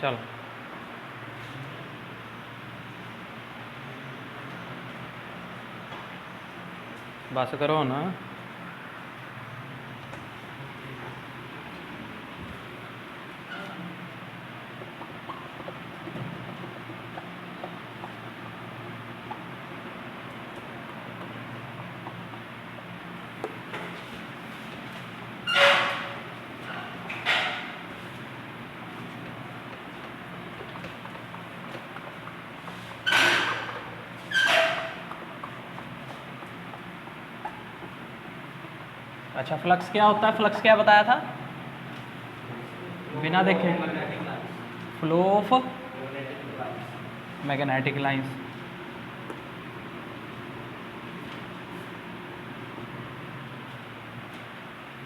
चलो बस करो ना। अच्छा, फ्लक्स क्या होता है? फ्लक्स क्या बताया था बिना देखे? Flow of magnetic lines.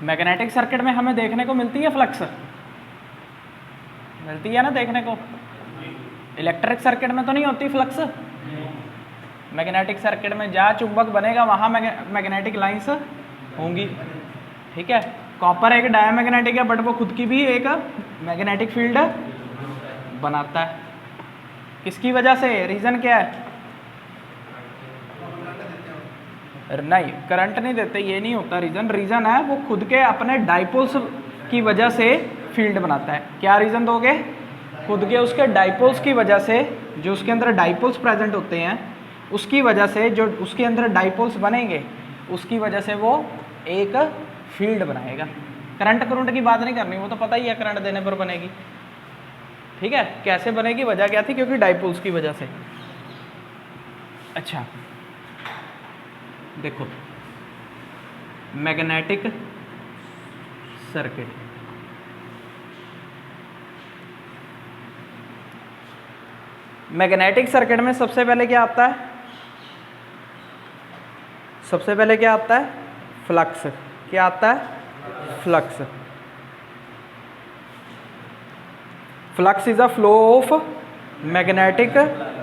Magnetic circuit में हमें देखने को मिलती है फ्लक्स, मिलती है ना देखने को। इलेक्ट्रिक सर्किट में तो नहीं होती फ्लक्स। मैग्नेटिक सर्किट में जहाँ चुंबक बनेगा वहाँ मैग्नेटिक लाइंस होंगी। ठीक है, कॉपर एक डायमैग्नेटिक है बट वो खुद की भी एक मैग्नेटिक फील्ड बनाता है। किसकी वजह से? रीजन क्या है? नहीं, करंट नहीं देते, ये नहीं होता रीजन। रीजन है वो खुद के अपने डाइपोल्स की वजह से फील्ड बनाता है। क्या रीजन दोगे? खुद के उसके डाइपोल्स की वजह से, जो उसके अंदर डाइपोल्स प्रेजेंट होते हैं उसकी वजह से, जो उसके अंदर डाइपोल्स बनेंगे उसकी वजह से वो एक फील्ड बनाएगा। करंट की बात नहीं करनी, वो तो पता ही है करंट देने पर बनेगी। ठीक है, कैसे बनेगी, वजह क्या थी? क्योंकि डाइपोल्स की वजह से। अच्छा देखो, मैग्नेटिक सर्किट, मैग्नेटिक सर्किट में सबसे पहले क्या आता है? सबसे पहले क्या आता है? फ्लक्स। क्या आता है? Flux. Flux is a flow of magnetic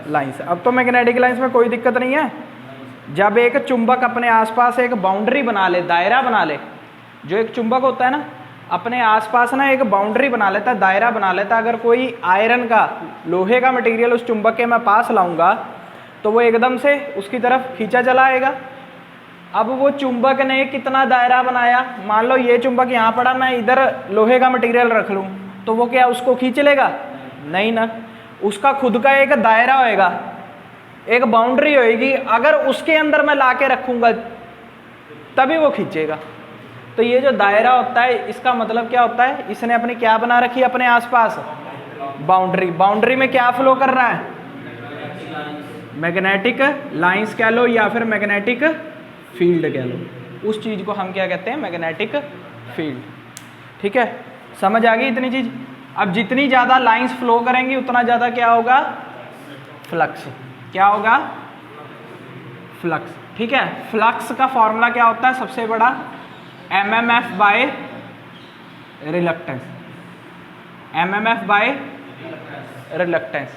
lines. अब तो मैग्नेटिक लाइंस में कोई दिक्कत नहीं है। जब एक चुंबक अपने आसपास एक बाउंड्री बना ले, दायरा बना ले, जो एक चुंबक होता है ना अपने आसपास ना एक बाउंड्री बना लेता है, दायरा बना लेता है। अगर कोई आयरन का, लोहे का मटेरियल उस चुंबक के मैं पास लाऊंगा तो वो एकदम से उसकी तरफ खींचा चला आएगा। अब वो चुंबक ने कितना दायरा बनाया, मान लो ये चुंबक यहाँ पड़ा, मैं इधर लोहे का मटेरियल रख लूँ तो वो क्या उसको खींच लेगा? नहीं ना, उसका खुद का एक दायरा होएगा, एक बाउंड्री होएगी। अगर उसके अंदर मैं लाके रखूंगा तभी वो खींचेगा। तो ये जो दायरा होता है इसका मतलब क्या होता है? इसने अपनी क्या बना रखी है अपने आसपास? बाउंड्री। बाउंड्री में क्या फ्लो कर रहा है? मैग्नेटिक लाइंस कह लो या फिर मैग्नेटिक फील्ड कह लो। उस चीज को हम क्या कहते हैं? Magnetic field. ठीक है, समझ आ गई इतनी चीज? अब जितनी ज्यादा लाइंस फ्लो करेंगी उतना ज्यादा क्या होगा? फ्लक्स। क्या होगा? फ्लक्स। ठीक है, फ्लक्स का फॉर्मूला क्या होता है? सबसे बड़ा MMF by reluctance. MMF by reluctance.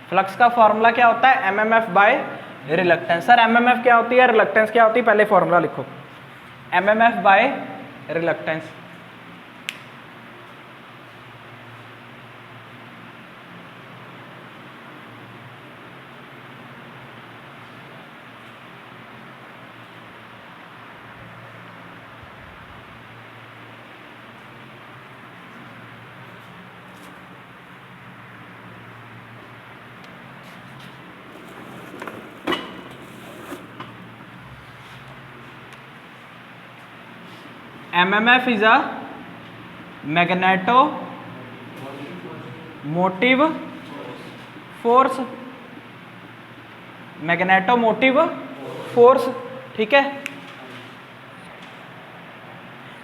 Flux का फॉर्मूला क्या होता है? MMF by reluctance. Sir MMF क्या होती है, रिलक्टेंस क्या होती है? पहले फॉर्मूला लिखो, MMF by reluctance. MMF is a magnetomotive force. Magnetomotive force. ठीक है,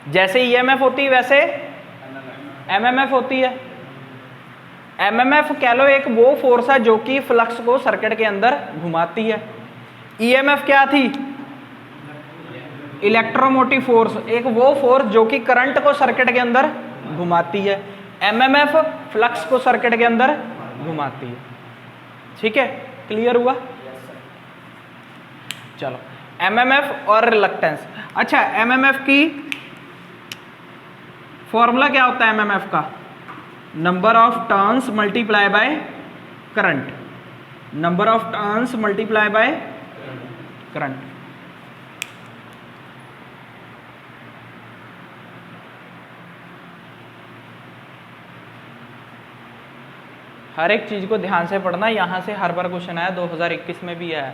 जैसे EMF होती है वैसे MMF होती है। MMF कह लो एक वो फोर्स है जो कि फ्लक्स को सर्किट के अंदर घुमाती है। EMF क्या थी? इलेक्ट्रोमोटिव फोर्स, एक वो फोर्स जो कि करंट को सर्किट के अंदर घुमाती है। MMF फ्लक्स को सर्किट के अंदर घुमाती है। ठीक है, क्लियर हुआ? चलो, MMF और रिलक्टेंस। अच्छा, MMF की फॉर्मूला क्या होता है? MMF का number of turns multiply by current, number of turns multiply by current. हर एक चीज़ को ध्यान से पढ़ना, यहाँ से हर बार क्वेश्चन आया, 2021 में भी आया।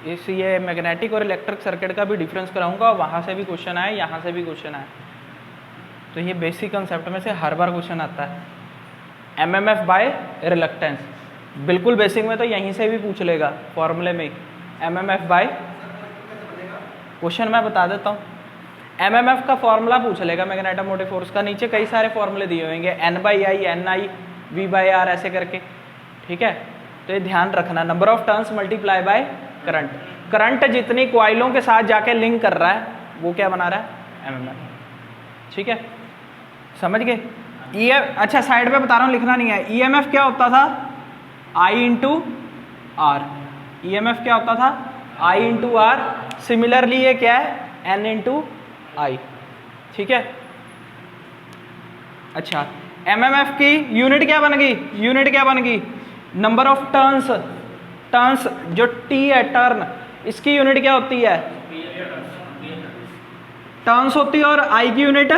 इसलिए मैग्नेटिक और इलेक्ट्रिक सर्किट का भी डिफरेंस कराऊंगा, वहाँ से भी क्वेश्चन आया, यहाँ से भी क्वेश्चन आया। तो ये बेसिक कंसेप्ट में से हर बार क्वेश्चन आता है। एमएमएफ बाय रिलक्टेंस, बिल्कुल बेसिक में तो यहीं से भी पूछ लेगा फॉर्मूले में। एमएमएफ बाय, क्वेश्चन मैं बता देता हूँ, एमएमएफ का फॉर्मूला पूछ लेगा मैग्नेटोमोटिव फोर्स का। नीचे कई सारे फॉर्मूले दिए होंगे, N by I, N I, V by R, ऐसे करके, ठीक है। तो ये ध्यान रखना, number of turns multiply by current. Current जितनी कॉइलों के साथ जाके लिंक कर रहा है वो क्या बना रहा है, एमएमएफ, ठीक है, समझ गए। अच्छा साइड पे बता रहा हूँ, लिखना नहीं है। ईएमएफ क्या होता था, आई इंटू आर। ईएमएफ क्या होता था, आई इंटू आर। सिमिलरली ये क्या है, एन इंटू आई, ठीक है। अच्छा, एमएमएफ की यूनिट क्या बन गई, यूनिट क्या बन गई, नंबर ऑफ टर्न्स। टर्न्स जो टी है, टर्न, इसकी यूनिट क्या होती है, टर्न्स होती है। और आई की यूनिट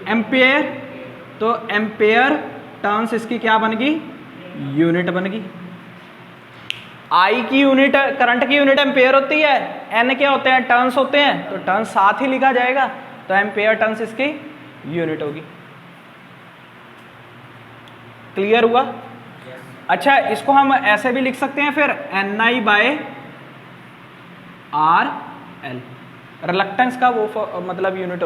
एम्पेयर, तो एम्पेयर टर्न्स इसकी क्या बन गई, यूनिट बन गई। आई की यूनिट, करंट की यूनिट एम्पेयर होती है, एन क्या होते हैं, टर्न्स होते हैं, तो टर्न्स साथ ही लिखा जाएगा, तो एम्पेयर टर्न्स इसकी यूनिट होगी। क्लियर हुआ। अच्छा, इसको हम ऐसे भी लिख सकते हैं फिर, एन आई बाय आर एल। रिलक्टेंस का वो मतलब यूनिट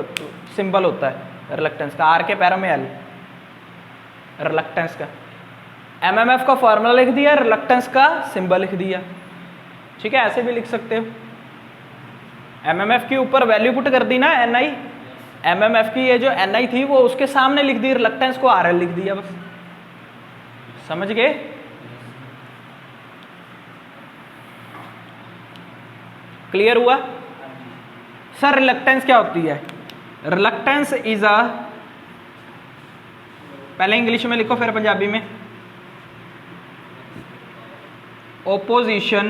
सिंबल होता है रिलक्टेंस का, आर के पैरा में एल, रिलक्टेंस का। एमएमएफ का फॉर्मूला लिख दिया, रिलक्टेंस का सिंबल लिख दिया, ठीक है। ऐसे भी लिख सकते हो। एमएमएफ के ऊपर वैल्यू पुट कर दी ना, एन आई। एमएमएफ की ये जो एन आई थी वो उसके सामने लिख दी, रिलक्टेंस को आर एल लिख दिया, बस। समझ गए। क्लियर हुआ। सर रिलक्टेंस क्या होती है, रिलक्टेंस इज अ, पहले इंग्लिश में लिखो फिर पंजाबी में, opposition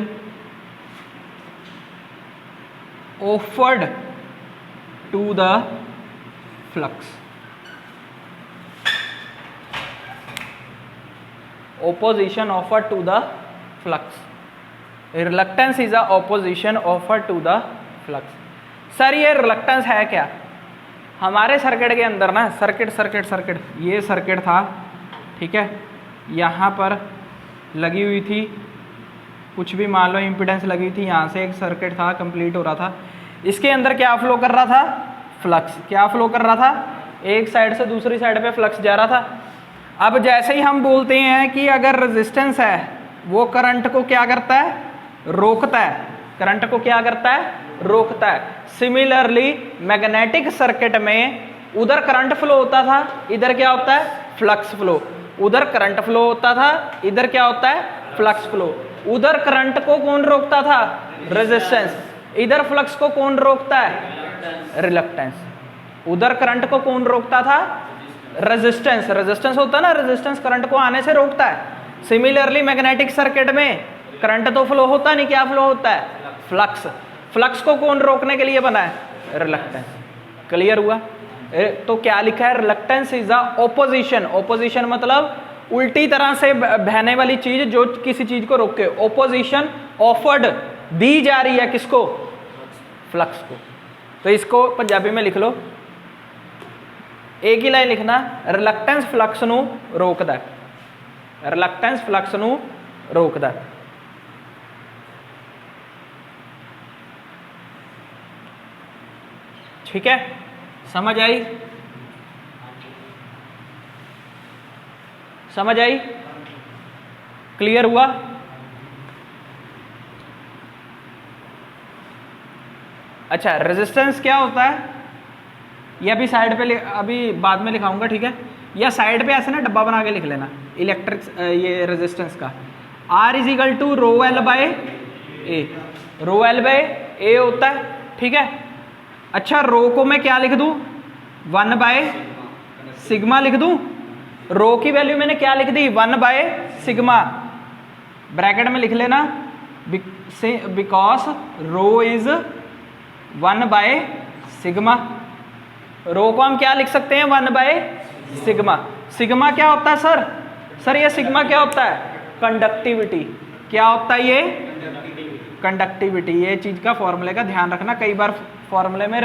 offered to the flux, opposition offered to the flux, reluctance is a opposition offered to the flux। Sir ये रिलक्टेंस है क्या, हमारे सर्किट के अंदर ना, सर्किट ये सर्किट था, ठीक है, यहाँ पर लगी हुई थी कुछ भी, मान लो इम्पीडेंस लगी थी, यहाँ से एक सर्किट था, कंप्लीट हो रहा था। इसके अंदर क्या फ्लो कर रहा था, फ्लक्स। क्या फ्लो कर रहा था, एक साइड से दूसरी साइड पे फ्लक्स जा रहा था। अब जैसे ही हम बोलते हैं कि अगर रेजिस्टेंस है वो करंट को क्या करता है, रोकता है, करंट को क्या करता है, रोकता है। सिमिलरली मैग्नेटिक सर्किट में उधर करंट फ्लो होता था, इधर क्या होता है, फ्लक्स फ्लो। उधर करंट फ्लो होता था, इधर क्या होता है, फ्लक्स फ्लो। उधर करंट को कौन रोकता था, रेजिस्टेंस। इधर फ्लक्स को कौन रोकता है, रिलक्टेंस। उधर करंट को कौन रोकता था, रेजिस्टेंस। रेजिस्टेंस होता है ना, रेजिस्टेंस करंट को आने से रोकता है। सिमिलरली मैग्नेटिक सर्किट में करंट तो फ्लो होता नहीं, क्या फ्लो होता है, फ्लक्स। फ्लक्स को कौन रोकने के लिए बना है, रिलक्टेंस। क्लियर हुआ। तो क्या लिखा है, reluctance is a opposition. Opposition मतलब उल्टी तरह से बहने वाली चीज जो किसी चीज को रोके। ऑपोजिशन ऑफर्ड, दी जा रही है किसको, फ्लक्स को। तो इसको पंजाबी में लिख लो, एक ही लाइन लिखना, रिलक्टेंस फ्लक्स नू रोकदा है। रिलक्टेंस फ्लक्स नू रोकदा है। ठीक है, समझ आई, समझ आई, क्लियर हुआ। अच्छा, रेजिस्टेंस क्या होता है, ये अभी साइड पे अभी बाद में लिखाऊंगा, ठीक है। या साइड पे ऐसे ना डब्बा बना के लिख लेना, इलेक्ट्रिक ये रेजिस्टेंस का। R is equal to rho L by A. Rho L by A होता है, ठीक है। अच्छा, रो को मैं क्या लिख दूं, 1 बाय सिग्मा लिख दूं। रो की वैल्यू मैंने क्या लिख दी 1/σ, ब्रैकेट में लिख लेना बिकॉज रो इज 1/σ। रो को हम क्या लिख सकते हैं 1/σ। सिग्मा क्या होता है सर ये सिग्मा क्या होता है कंडक्टिविटी। क्या होता है ये कंडक्टिविटी। ये चीज का फॉर्मूले का ध्यान रखना, कई बार फॉर्मूले में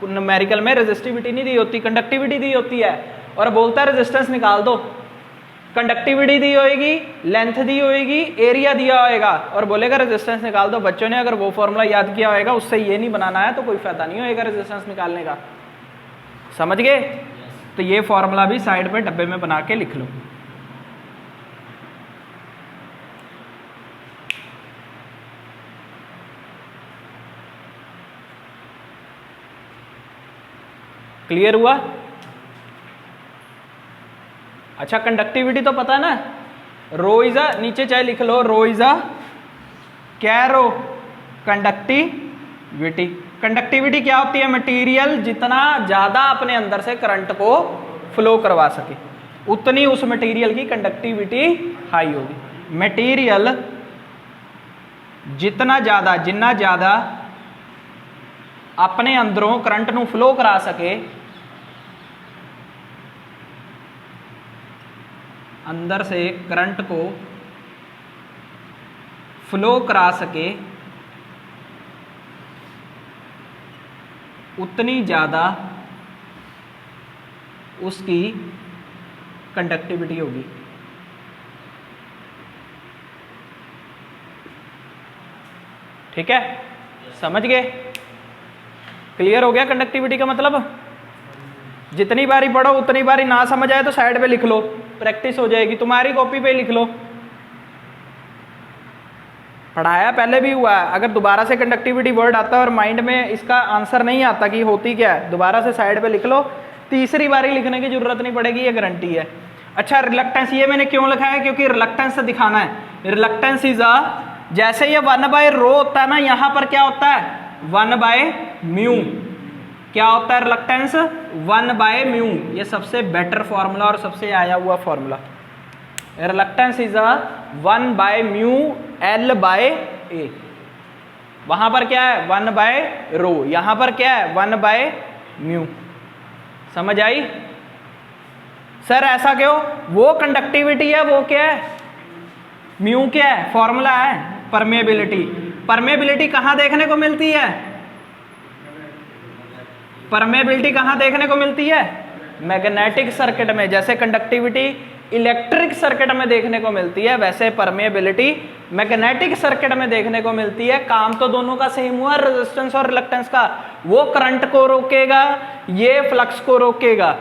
न्यूमेरिकल में रेजिस्टिविटी नहीं दी होती, कंडक्टिविटी दी होती है, और बोलता है रेजिस्टेंस निकाल दो। कंडक्टिविटी दी होगी, लेंथ दी होगी, एरिया दिया होएगा और बोलेगा रेजिस्टेंस निकाल दो। बच्चों ने अगर वो फॉर्मूला याद किया होएगा, उससे ये नहीं बनाना है तो कोई फायदा नहीं होएगा रेजिस्टेंस निकालने का। समझ गए? तो ये फॉर्मूला भी साइड पे डब्बे में बना के लिख लो। क्लियर हुआ? अच्छा, कंडक्टिविटी तो पता है ना, रो इज अ, नीचे चाहे लिख लो रो इज अ क्या रो कंडक्टिविटी। कंडक्टिविटी क्या होती है? मटेरियल जितना ज्यादा अपने अंदर से करंट को फ्लो करवा सके उतनी उस मटेरियल की कंडक्टिविटी हाई होगी। मटेरियल जितना ज्यादा अपने अंदरों करंट ਨੂੰ फ्लो करा सके, अंदर से करंट को फ्लो करा सके उतनी ज़्यादा उसकी कंडक्टिविटी होगी। ठीक है, समझ गए? क्लियर हो गया कंडक्टिविटी का मतलब? जितनी बारी पढ़ो उतनी बारी ना समझ आए तो साइड पे लिख लो, प्रैक्टिस हो जाएगी। तुम्हारी कॉपी पे लिख लो, पढ़ाया पहले भी हुआ है। अगर दोबारा से कंडक्टिविटी वर्ड आता है और माइंड में इसका आंसर नहीं आता कि होती क्या है, दोबारा से साइड पे लिख लो, तीसरी बारी लिखने की जरूरत नहीं पड़ेगी, ये गारंटी है। अच्छा, रिलक्टेंस ये मैंने क्यों लिखा है? क्योंकि रिलक्टेंस से दिखाना है। रिलक्टेंस इज अ, जैसे ये 1/ρ होता है ना, यहाँ पर क्या होता है 1/μ। क्या होता है रिलक्टेंस? 1/μ। ये सबसे बेटर फॉर्मूला और सबसे आया हुआ formula. Reluctance is a 1/μ L/A। वहां पर क्या है 1/ρ, यहां पर क्या है 1/μ। समझ आई? सर ऐसा क्यों? वो कंडक्टिविटी है, वो क्या है म्यू, क्या है फॉर्मूला है परमेबिलिटी। परमेबिलिटी कहां देखने को मिलती है? परमेबिलिटी कहां देखने को मिलती है? मैग्नेटिक सर्किट में। जैसे कंडक्टिविटी इलेक्ट्रिक सर्किट में देखने को मिलती है, वैसे परमेबिलिटी मैग्नेटिक सर्किट में देखने को मिलती है। काम तो दोनों का सेम हुआ, रेजिस्टेंस और रिलक्टेंस का। वो करंट को रोकेगा, ये फ्लक्स को रोकेगा।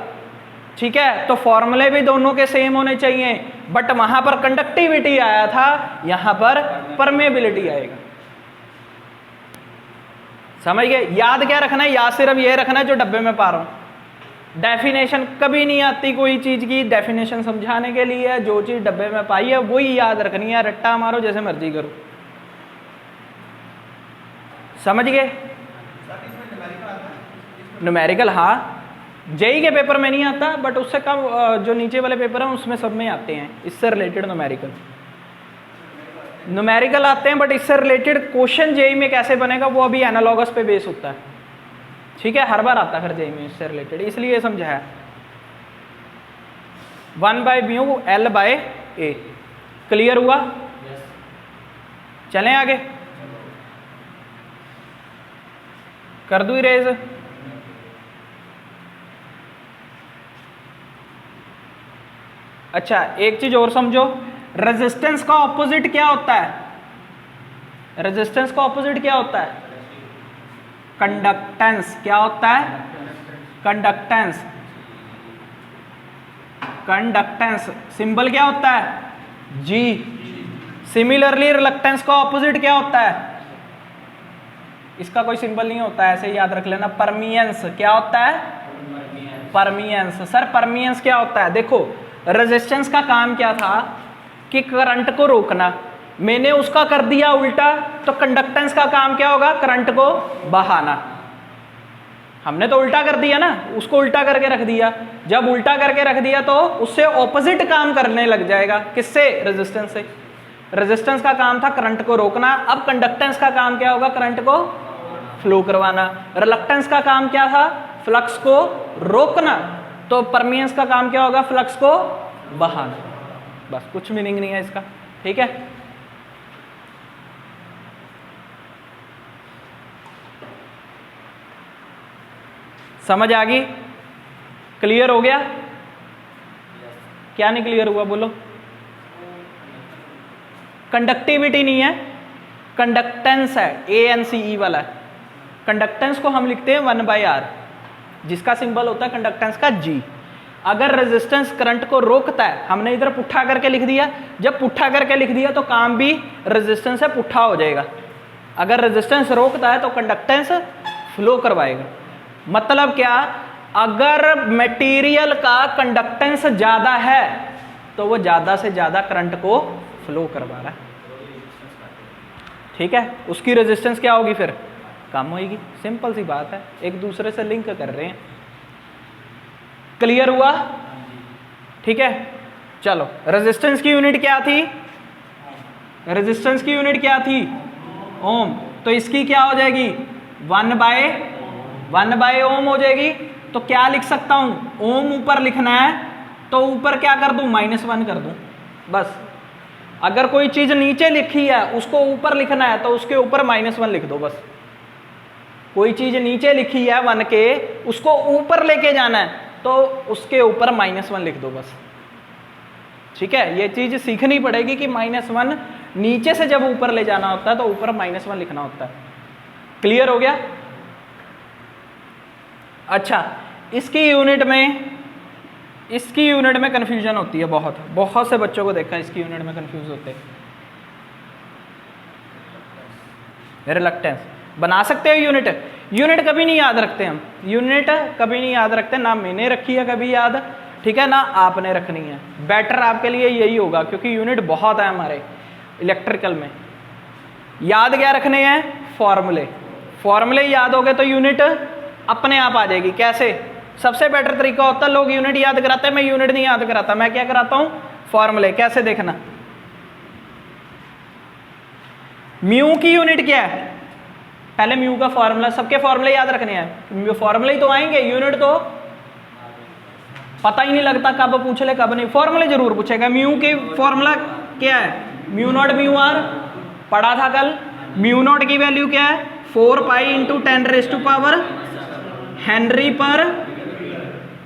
ठीक है, तो फॉर्मूले भी दोनों के सेम होने चाहिए, बट वहां पर कंडक्टिविटी आया था, यहां पर परमेबिलिटी आएगा। समझ गए? याद क्या रखना है? याद सिर्फ ये रखना है जो डब्बे में पा रहा हूं। डेफिनेशन कभी नहीं आती कोई चीज की, डेफिनेशन समझाने के लिए है। जो चीज डब्बे में पाई है वही याद रखनी है, रट्टा मारो जैसे मर्जी करो। समझ गए? न्यूमेरिकल हाँ, जेई के पेपर में नहीं आता, बट उससे कम जो नीचे वाले पेपर हैं उसमें सब में आते हैं, इससे रिलेटेड न्यूमेरिकल आते हैं। बट इससे रिलेटेड क्वेश्चन जेई में कैसे बनेगा वो अभी एनालॉगस पे बेस होता है। ठीक है, हर बार आता है फिर जेई में इससे रिलेटेड, इसलिए समझाया 1/μ L/A। क्लियर हुआ? चलें आगे, कर दूं इरेज? अच्छा, एक चीज और समझो, रेजिस्टेंस का ऑपोजिट क्या होता है? रेजिस्टेंस का ऑपोजिट क्या होता है? कंडक्टेंस। क्या होता है? कंडक्टेंस। कंडक्टेंस सिंबल क्या होता है? G। सिमिलरली रिलक्टेंस का ऑपोजिट क्या होता है? इसका कोई सिंबल नहीं होता है, ऐसे ही याद रख लेना, परमियंस। क्या होता है? परमियंस। सर परमियंस क्या होता है? देखो, रेजिस्टेंस का काम क्या था कि करंट को रोकना, मैंने उसका कर दिया उल्टा, तो कंडक्टेंस का काम क्या होगा? करंट को बहाना। हमने तो उल्टा कर दिया ना, उसको उल्टा करके रख दिया। जब उल्टा करके रख दिया तो उससे ऑपोजिट काम करने लग जाएगा। किससे? रेजिस्टेंस से। रेजिस्टेंस का काम था करंट को रोकना, अब कंडक्टेंस का काम क्या होगा? करंट को फ्लो करवाना। रिलक्टेंस का काम क्या था? फ्लक्स को रोकना। तो परमियंस का काम क्या होगा? फ्लक्स को बहाना। बस, कुछ मीनिंग नहीं है इसका। ठीक है, समझ आ गई? क्लियर हो गया? क्या नहीं क्लियर हुआ बोलो? कंडक्टिविटी नहीं है, कंडक्टेंस है, ANCE वाला है। कंडक्टेंस को हम लिखते हैं 1/R, जिसका सिंबल होता है कंडक्टेंस का G। अगर रेजिस्टेंस करंट को रोकता है, हमने इधर पुट्ठा करके लिख दिया, जब पुट्ठा करके लिख दिया तो काम भी रेजिस्टेंस से पुट्ठा हो जाएगा। अगर रेजिस्टेंस रोकता है तो कंडक्टेंस फ्लो करवाएगा। मतलब क्या? अगर मटेरियल का कंडक्टेंस ज्यादा है तो वो ज्यादा से ज्यादा करंट को फ्लो करवा रहा है। ठीक है, उसकी रेजिस्टेंस क्या होगी? फिर कम होगी। सिंपल सी बात है, एक दूसरे से लिंक कर रहे हैं। क्लियर हुआ? ठीक है, चलो, रेजिस्टेंस की यूनिट क्या थी? रेजिस्टेंस की यूनिट क्या थी? ओम। तो इसकी क्या हो जाएगी? 1/1 ओम हो जाएगी। तो क्या लिख सकता हूं? ओम ऊपर लिखना है तो ऊपर क्या कर दूं? -1 कर दूं। बस। अगर कोई चीज नीचे लिखी है उसको ऊपर लिखना है तो उसके ऊपर -1 लिख दो। बस, कोई चीज नीचे लिखी है 1 के, उसको ऊपर लेके जाना है तो उसके ऊपर -1 लिख दो। बस, ठीक है, ये चीज सीखनी पड़ेगी कि -1 नीचे से जब ऊपर ले जाना होता है तो ऊपर -1 लिखना होता है। क्लियर हो गया? अच्छा, इसकी यूनिट में कंफ्यूजन होती है। बहुत से बच्चों को देखा इसकी यूनिट में कंफ्यूज होते हैं। रिलक्टेंस बना सकते हो यूनिट कभी नहीं याद रखते हम। यूनिट कभी नहीं याद रखते, ना मैंने रखी है कभी याद, ठीक है, ना आपने रखनी है। बेटर आपके लिए यही होगा, क्योंकि यूनिट बहुत है हमारे इलेक्ट्रिकल में। याद क्या रखने हैं? फॉर्मूले याद हो गए तो यूनिट अपने आप आ जाएगी। कैसे? सबसे बेटर तरीका होता है, लोग यूनिट याद कराते हैं, मैं यूनिट नहीं याद कराता। मैं क्या कराता हूं? फॉर्मूले। कैसे? देखना, म्यू की यूनिट क्या है? पहले म्यू का फॉर्मूला, सबके फॉर्मूले याद रखने हैं। फॉर्मूले ही तो आएंगे, यूनिट तो पता ही नहीं लगता कब पूछ ले कब नहीं। फॉर्मूले जरूर पूछेगा। म्यू की फॉर्मूला क्या है? म्यू नॉट म्यू आर, पढ़ा था कल। म्यू नॉट की वैल्यू क्या है? 4 पाई × 10⁻⁴ हेनरी पर।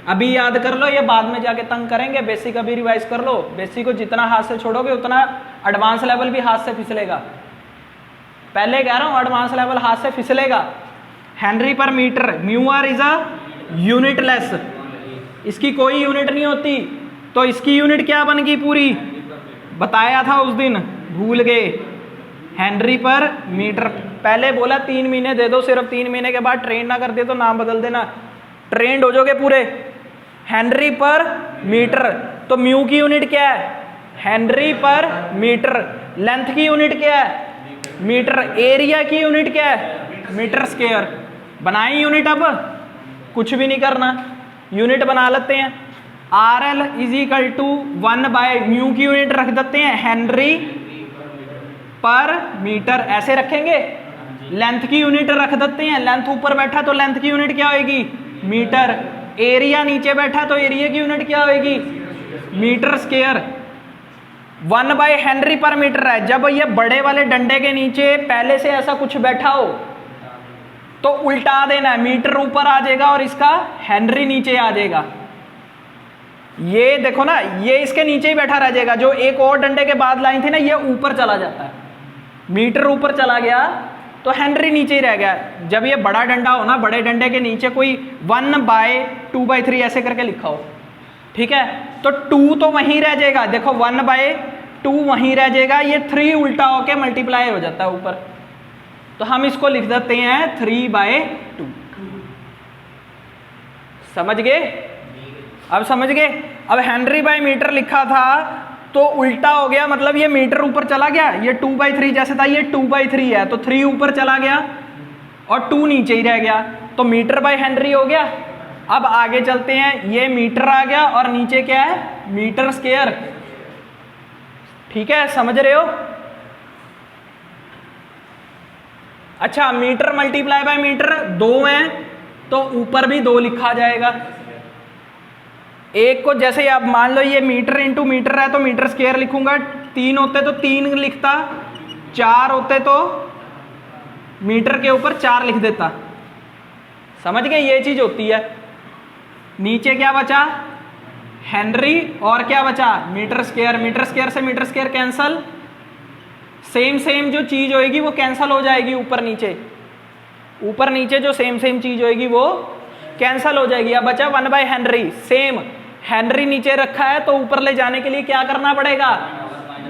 अभी याद कर लो, ये बाद में जाके तंग करेंगे। बेसिक अभी रिवाइज कर लो। बेसिक को जितना हाथ से छोड़ोगे उतना एडवांस लेवल भी हाथ से फिसलेगा। पहले कह रहा हूं, एडवांस लेवल हाथ से फिसलेगा। Henry per metre, mu R is a unitless, इसकी कोई यूनिट नहीं होती। तो इसकी यूनिट क्या बन गई? पूरी बताया था उस दिन, भूल गए। Henry per metre. पहले बोला 3 महीने दे दो, सिर्फ 3 महीने के बाद ट्रेंड ना कर दे तो नाम बदल देना, ट्रेंड हो जाओगे पूरे। Henry per metre. तो म्यू की यूनिट क्या है? Henry per metre. लेंथ की यूनिट क्या है? मीटर। एरिया की यूनिट क्या है? Metre square. बनाई यूनिट। अब कुछ भी नहीं करना, यूनिट बना लेते हैं। RL = 1/म्यू की यूनिट रख देते हैं हेनरी पर मीटर, ऐसे रखेंगे। लेंथ की यूनिट रख देते हैं, लेंथ ऊपर बैठा तो लेंथ की यूनिट क्या होगी? मीटर। एरिया नीचे बैठा तो एरिया की यूनिट क्या होगी? Metre square. 1/हेनरी पर मीटर है। जब ये बड़े वाले डंडे के नीचे पहले से ऐसा कुछ बैठा हो तो उल्टा देना है, मीटर ऊपर आ जाएगा और इसका हेनरी नीचे आ जाएगा। ये देखो ना, ये इसके नीचे ही बैठा रह जाएगा। जो एक और डंडे के बाद लाइन थी ना, ये ऊपर चला जाता है। मीटर ऊपर चला गया तो हेनरी नीचे ही रह गया। जब ये बड़ा डंडा हो ना, बड़े डंडे के नीचे कोई 1/2/3 ऐसे करके लिखा हो, ठीक है, तो 2 तो वहीं रह जाएगा। देखो 1/2 वहीं रह जाएगा, ये 3 उल्टा होके मल्टीप्लाई हो जाता है ऊपर। तो हम इसको लिख देते हैं 3/2। समझ गए? अब समझ गए? अब हेनरी बाय मीटर लिखा था तो उल्टा हो गया, मतलब ये मीटर ऊपर चला गया। ये 2/3 जैसे था, ये 2/3 है तो 3 ऊपर चला गया और 2 नीचे ही रह गया। तो मीटर बाय हेनरी हो गया। अब आगे चलते हैं, ये मीटर आ गया और नीचे क्या है, मीटर स्क्वायर। ठीक है, समझ रहे हो? अच्छा, मीटर मल्टीप्लाई बाय मीटर 2 है तो ऊपर भी 2 लिखा जाएगा। एक को जैसे आप मान लो ये मीटर इंटू मीटर है तो मीटर स्क्वायर लिखूंगा, 3 होते तो 3 लिखता, 4 होते तो मीटर के ऊपर 4 लिख देता। समझ गए, ये चीज होती है। नीचे क्या बचा, हेनरी, और क्या बचा, मीटर स्क्वायर। मीटर स्क्वायर से metre square cancel, same same जो चीज होएगी वो कैंसल हो जाएगी, ऊपर नीचे, ऊपर नीचे जो सेम सेम चीज होएगी वो कैंसल हो जाएगी। अब बचा 1 बाय हेनरी। सेम हेनरी नीचे रखा है तो ऊपर ले जाने के लिए क्या करना पड़ेगा,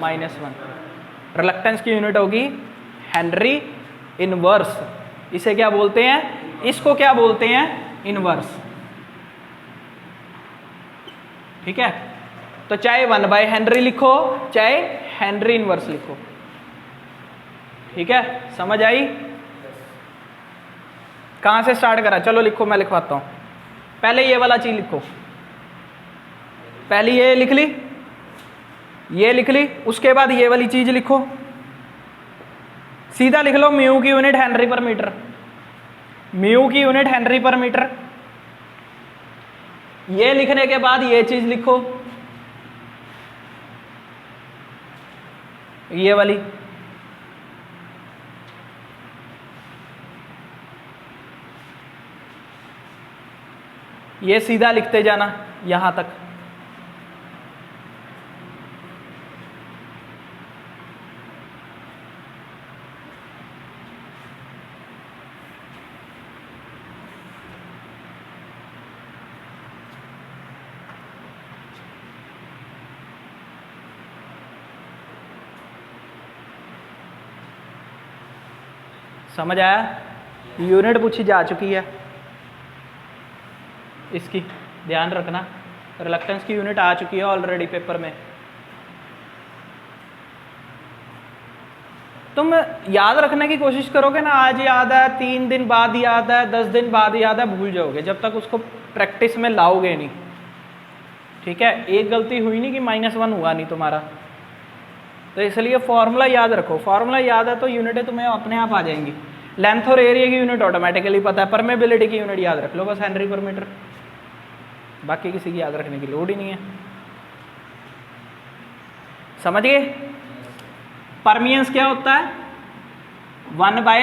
-1। रिलक्टेंस की यूनिट होगी हेनरी इनवर्स। इसे क्या बोलते हैं, इसको क्या बोलते हैं, इनवर्स। ठीक है, तो चाहे 1 बाय हेनरी लिखो चाहे हेनरी इनवर्स लिखो। ठीक है, समझ आई? कहां से स्टार्ट करा, चलो लिखो, मैं लिखवाता हूं। पहले ये वाला चीज लिखो, पहले ये लिख ली, ये लिख ली, उसके बाद ये वाली चीज लिखो। सीधा लिख लो म्यू की unit Henry per metre, mu की यूनिट हेनरी पर मीटर। ये लिखने के बाद ये चीज लिखो, ये वाली। ये सीधा लिखते जाना यहां तक। समझ आया? यूनिट पूछी जा चुकी है, इसकी ध्यान रखना। रिलक्टेंस की यूनिट आ चुकी है ऑलरेडी पेपर में। तुम याद रखने की कोशिश करोगे ना, आज याद है, 3 दिन बाद याद है, 10 दिन बाद याद है, भूल जाओगे जब तक उसको प्रैक्टिस में लाओगे नहीं। ठीक है, एक गलती हुई नहीं कि -1 हुआ नहीं तुम्हारा, तो इसलिए फॉर्मूला याद रखो। फॉर्मूला याद है तो यूनिटें तुम्हें अपने आप आ जाएंगी। लेंथ और एरिया की यूनिट ऑटोमेटिकली पता है, परमेबिलिटी की यूनिट याद रख लो बस, हेनरी पर मीटर। बाकी किसी की याद रखने की लोड ही नहीं है। समझ गए? परमियंस क्या होता है, 1 बाय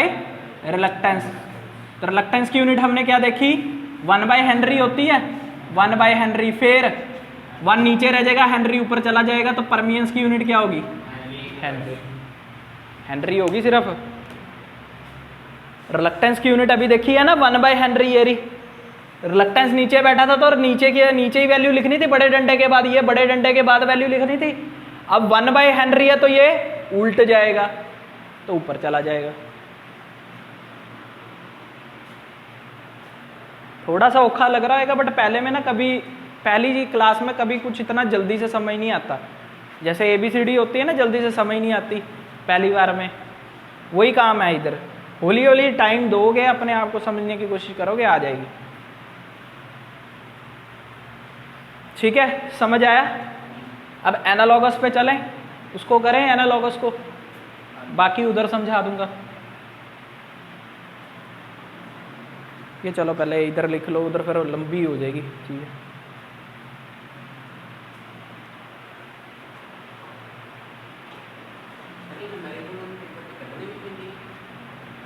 रिलक्टेंस। तो रिलक्टेंस की यूनिट हमने क्या देखी, 1 बाय हेनरी होती है, 1 बाय हेनरी। फिर 1 नीचे रह जाएगा, हेनरी ऊपर चला जाएगा, तो परमियंस की यूनिट क्या होगी, हेनरी। हेनरी होगी सिर्फ। रिलक्टेंस की यूनिट अभी देखी है ना, 1 बाय हेनरी। ये रही, रिलक्टेंस नीचे बैठा था तो नीचे की नीचे ही वैल्यू लिखनी थी, बड़े डंडे के बाद, ये बड़े डंडे के बाद वैल्यू लिखनी थी। अब 1 बाय हेनरी है तो ये उल्ट जाएगा, तो ऊपर चला जाएगा। थोड़ा सा औखा लग रहा है, बट पहले में ना कभी पहली क्लास में कभी कुछ इतना जल्दी से समझ नहीं आता। जैसे ABCD होती है ना, जल्दी से समझ नहीं आती पहली बार में, वही काम है इधर। हौली हौली टाइम दोगे, अपने आप को समझने की कोशिश करोगे, आ जाएगी। ठीक है, समझ आया? अब एनालॉगस पे चलें, उसको करें एनालॉगस को, बाकी उधर समझा दूंगा। ये चलो पहले इधर लिख लो, उधर फिर लंबी हो जाएगी चीज़।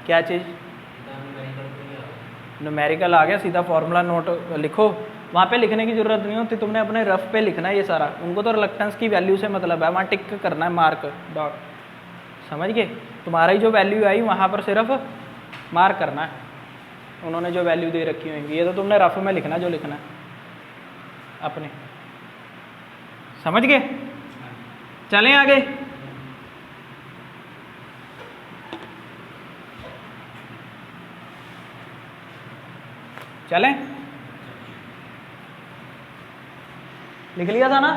क्या चीज़, न्यूमेरिकल आ गया, सीधा फॉर्मूला नोट लिखो। वहाँ पे लिखने की ज़रूरत नहीं होती, तुमने अपने रफ पे लिखना है ये सारा। उनको तो रिलक्टेंस की वैल्यू से मतलब है, वहाँ टिक करना है, मार्क डॉट। समझ गए? तुम्हारी जो वैल्यू आई वहाँ पर सिर्फ मार्क करना है, उन्होंने जो वैल्यू दे रखी होंगी। ये तो तुमने रफ में लिखना जो लिखना है अपने। समझ गए? चलें आगे। चलें, लिख लिया था ना?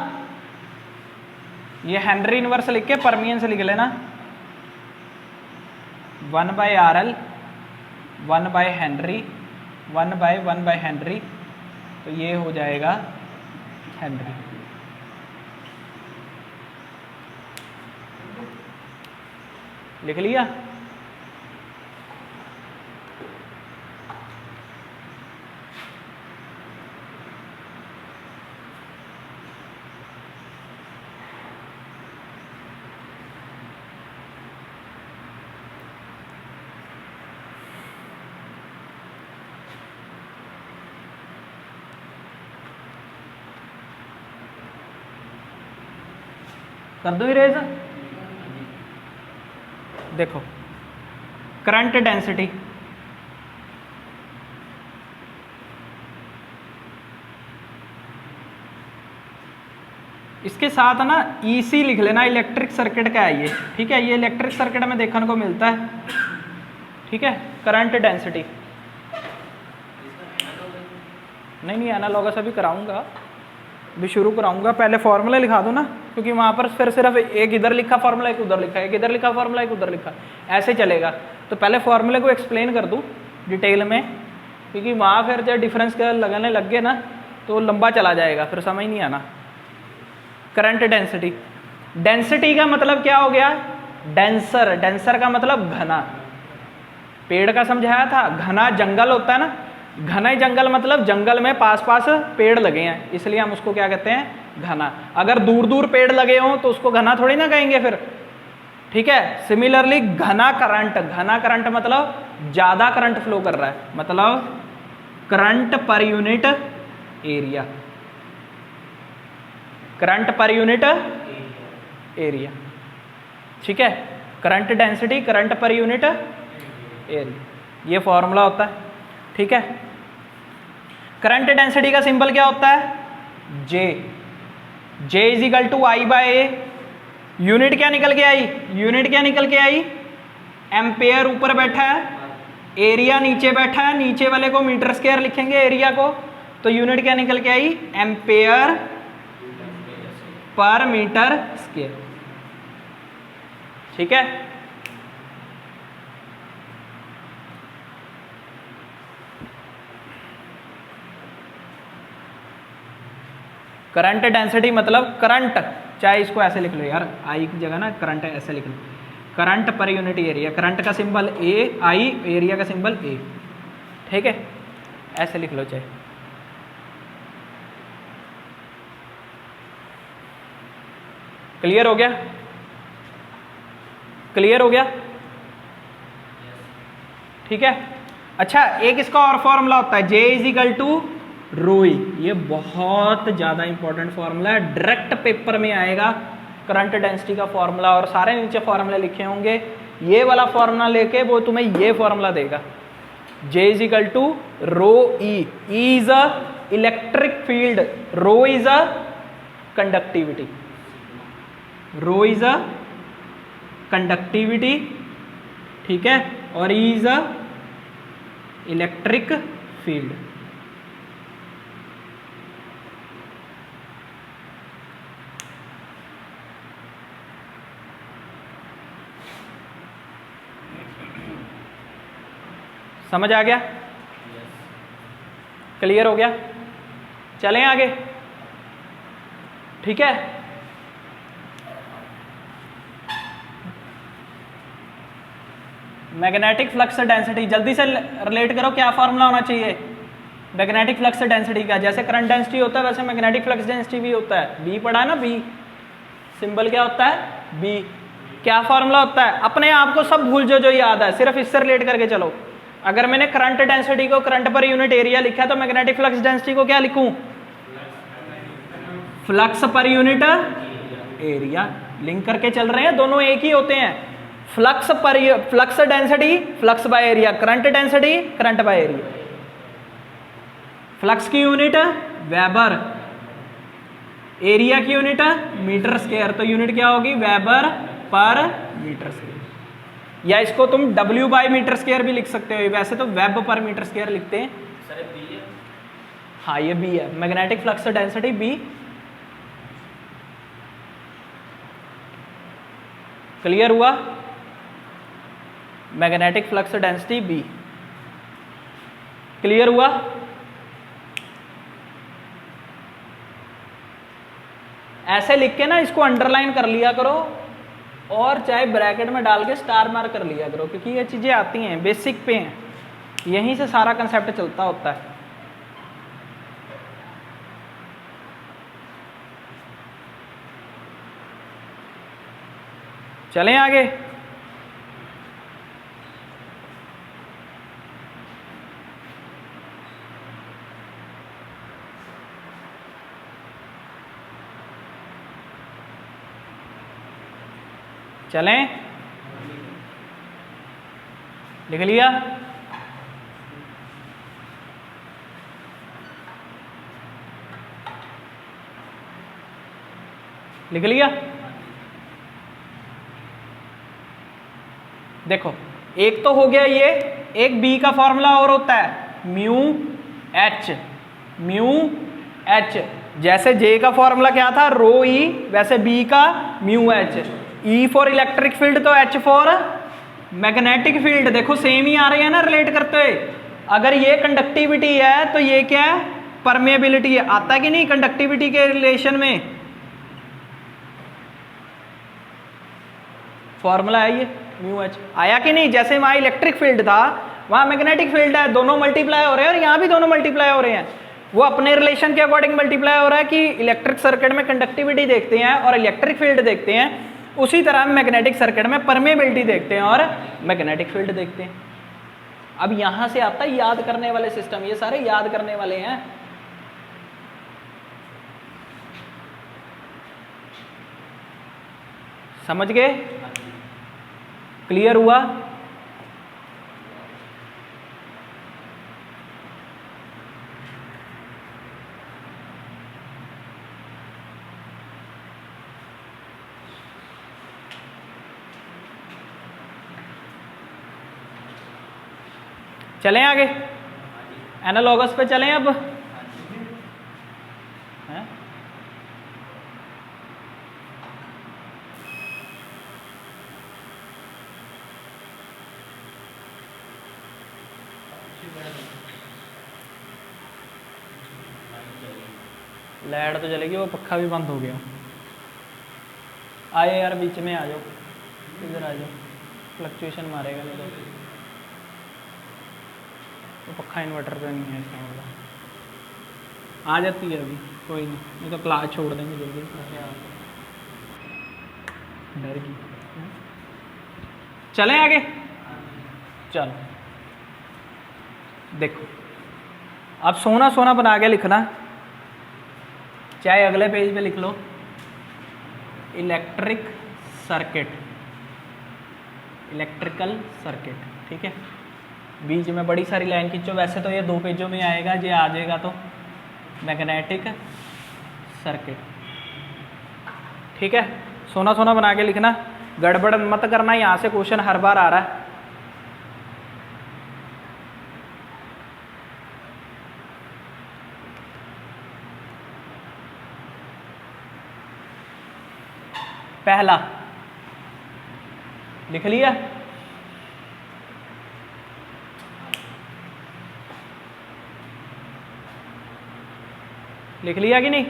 ये हेनरी इनवर्स लिख के परमियंस लिख लेना, 1 बाय RL 1 बाय हेनरी 1/1/हेनरी, तो ये हो जाएगा हेनरी। लिख लिया? कर दो इरेज। देखो करंट डेंसिटी, इसके साथ ना ईसी लिख लेना, इलेक्ट्रिक सर्किट का है ये, ठीक है, ये इलेक्ट्रिक सर्किट में देखने को मिलता है, ठीक है। करंट डेंसिटी नहीं एनालॉगस अभी कराऊंगा, अभी शुरू कराऊंगा, पहले फॉर्मूला लिखा दो ना, क्योंकि वहाँ पर फिर सिर्फ एक इधर लिखा फॉर्मूला, एक उधर लिखा, एक इधर लिखा फॉर्मूला, एक उधर लिखा, ऐसे चलेगा। तो पहले फॉर्मूले को एक्सप्लेन कर दूँ डिटेल में, क्योंकि वहाँ फिर जब डिफरेंस का लगाने लग गए ना तो लंबा चला जाएगा, फिर समझ नहीं आना। करंट डेंसिटी, डेंसिटी का मतलब क्या हो गया? डेंसर, डेंसर का मतलब घना। पेड़ का समझाया था, घना जंगल होता है ना, घना जंगल मतलब जंगल में पास पास पेड़ लगे हैं, इसलिए हम उसको क्या कहते हैं? घना। अगर दूर दूर पेड़ लगे हों तो उसको घना थोड़ी ना कहेंगे फिर, ठीक है। सिमिलरली घना करंट, घना करंट मतलब ज्यादा करंट फ्लो कर रहा है, मतलब current per unit area, current per unit area, ठीक है। Current density, current per unit area, ये फॉर्मूला होता है, ठीक है। करंट डेंसिटी का सिंबल क्या होता है? J, J is equal to I by A. Unit क्या निकल के आई? यूनिट क्या निकल के आई? एम्पेयर ऊपर बैठा है, एरिया नीचे बैठा है, नीचे वाले को मीटर स्क्वायर लिखेंगे एरिया को, तो यूनिट क्या निकल के आई? एम्पेयर पर मीटर स्क्वायर, ठीक है। करंट डेंसिटी मतलब करंट, चाहे इसको ऐसे लिख लो यार, आई की जगह ना करंट ऐसे लिख लो, current per unit area, current का सिंबल ए, आई, एरिया का सिंबल ए, ठीक है, ऐसे लिख लो चाहे। क्लियर हो गया? क्लियर हो गया? ठीक है। अच्छा, एक इसका और फॉर्मूला होता है, J इज इक्वल टू रोई, ये बहुत ज़्यादा इंपॉर्टेंट फॉर्मूला है, डायरेक्ट पेपर में आएगा करंट डेंसिटी का फॉर्मूला, और सारे नीचे फॉर्मूले लिखे होंगे, ये वाला फॉर्मूला लेके वो तुम्हें ये फॉर्मूला देगा, J is equal to rho E, E is a electric field, rho is a conductivity, rho is a conductivity, ठीक है, और E is a electric field. समझ आ गया? क्लियर हो गया? चलें आगे, ठीक है। मैग्नेटिक फ्लक्स डेंसिटी, जल्दी से रिलेट करो, क्या फॉर्मूला होना चाहिए मैग्नेटिक फ्लक्स डेंसिटी का? जैसे करंट डेंसिटी होता है वैसे मैग्नेटिक फ्लक्स डेंसिटी भी होता है, बी पढ़ा है ना, बी सिंबल क्या होता है? बी। क्या फॉर्मूला होता है? अपने आप को सब भूल जो याद है, सिर्फ इससे रिलेट करके चलो। अगर मैंने करंट डेंसिटी को करंट पर यूनिट एरिया लिखा तो मैग्नेटिक फ्लक्स डेंसिटी को क्या लिखूं? फ्लक्स पर यूनिट एरिया। लिंक करके चल रहे हैं, दोनों एक ही होते हैं। Flux density flux by area, current density current by area. Flux की यूनिट वेबर, एरिया की यूनिट मीटर स्क्वायर, तो यूनिट क्या होगी? वेबर पर मीटर स्क्वायर, या इसको तुम W बाय मीटर स्क्वायर भी लिख सकते हो, वैसे तो वेब पर मीटर स्क्वायर लिखते हैं। सर बी है? हाँ ये बी है, magnetic flux density B. Clear हुआ? Magnetic flux density B. Clear हुआ? ऐसे लिख के ना इसको अंडरलाइन कर लिया करो और चाहे ब्रैकेट में डाल के स्टार मार्क कर लिया करो, क्योंकि ये चीज़ें आती हैं, बेसिक पे हैं, यहीं से सारा कंसेप्ट चलता होता है। चलें आगे। चलें, लिख लिया? लिख लिया? देखो एक तो हो गया ये, एक बी का फॉर्मूला और होता है म्यू एच। जैसे जे का फॉर्मूला क्या था रो ई, वैसे बी का mu H. E for electric field तो एच फॉर मैग्नेटिक फील्ड। देखो सेम ही आ रहे हैं ना रिलेट करते हुए। अगर ये कंडक्टिविटी है तो ये क्या है, परमेबिलिटी है। आता है कि नहीं कंडक्टिविटी के रिलेशन में? फॉर्मूला है ये म्यू एच, आया कि नहीं? जैसे वहां इलेक्ट्रिक फील्ड था वहां मैग्नेटिक फील्ड है, दोनों मल्टीप्लाई हो रहे हैं और यहाँ भी दोनों मल्टीप्लाई हो रहे हैं। वो अपने रिलेशन के अकॉर्डिंग मल्टीप्लाई हो रहा है कि इलेक्ट्रिक सर्किट में कंडक्टिविटी देखते हैं और इलेक्ट्रिक फील्ड देखते हैं, उसी तरह मैग्नेटिक सर्किट में परमेबिलिटी देखते हैं और मैग्नेटिक फील्ड देखते हैं। अब यहां से आता है याद करने वाले सिस्टम, ये सारे याद करने वाले हैं। समझ गए? क्लियर हुआ? चलें आगे, एनालॉगस पे चलें अब। हैं? लाइट तो चलेगी, वो पक्का भी बंद हो गया। आए यार बीच में आ जाओ, इधर आ जाओ, फ्लक्चुएशन मारेगा नहीं तो पक्का इन्वर्टर पे नहीं है इसका मतलब। आ जाती है अभी, कोई नहीं तो क्लास छोड़ देंगे जल्दी। डर की। चलें आगे। चलो देखो, अब सोना सोना बना के लिखना, चाहे अगले पेज पे लिख लो इलेक्ट्रिक सर्किट, इलेक्ट्रिकल सर्किट, ठीक है। बीच में बड़ी सारी लाइन खींचो, वैसे तो ये 2 पेजों में आएगा, ये आ जाएगा तो मैग्नेटिक सर्किट, ठीक है। सोना सोना बना के लिखना, गड़बड़ मत करना, यहाँ से क्वेश्चन हर बार आ रहा है। पहला लिख लिया? लिख लिया कि नहीं?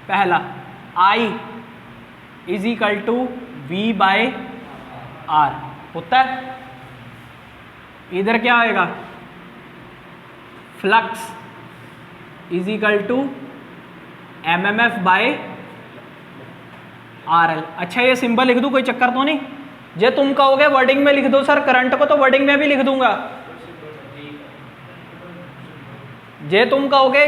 पहला I is equal to V by R होता है। इधर क्या आएगा, flux is equal to MMF by RL। अच्छा ये सिंबल लिख दूं, कोई चक्कर तो नहीं? जे तुम कहोगे वर्डिंग में लिख दो सर करंट को, तो वर्डिंग में भी लिख दूंगा। जे तुम कहोगे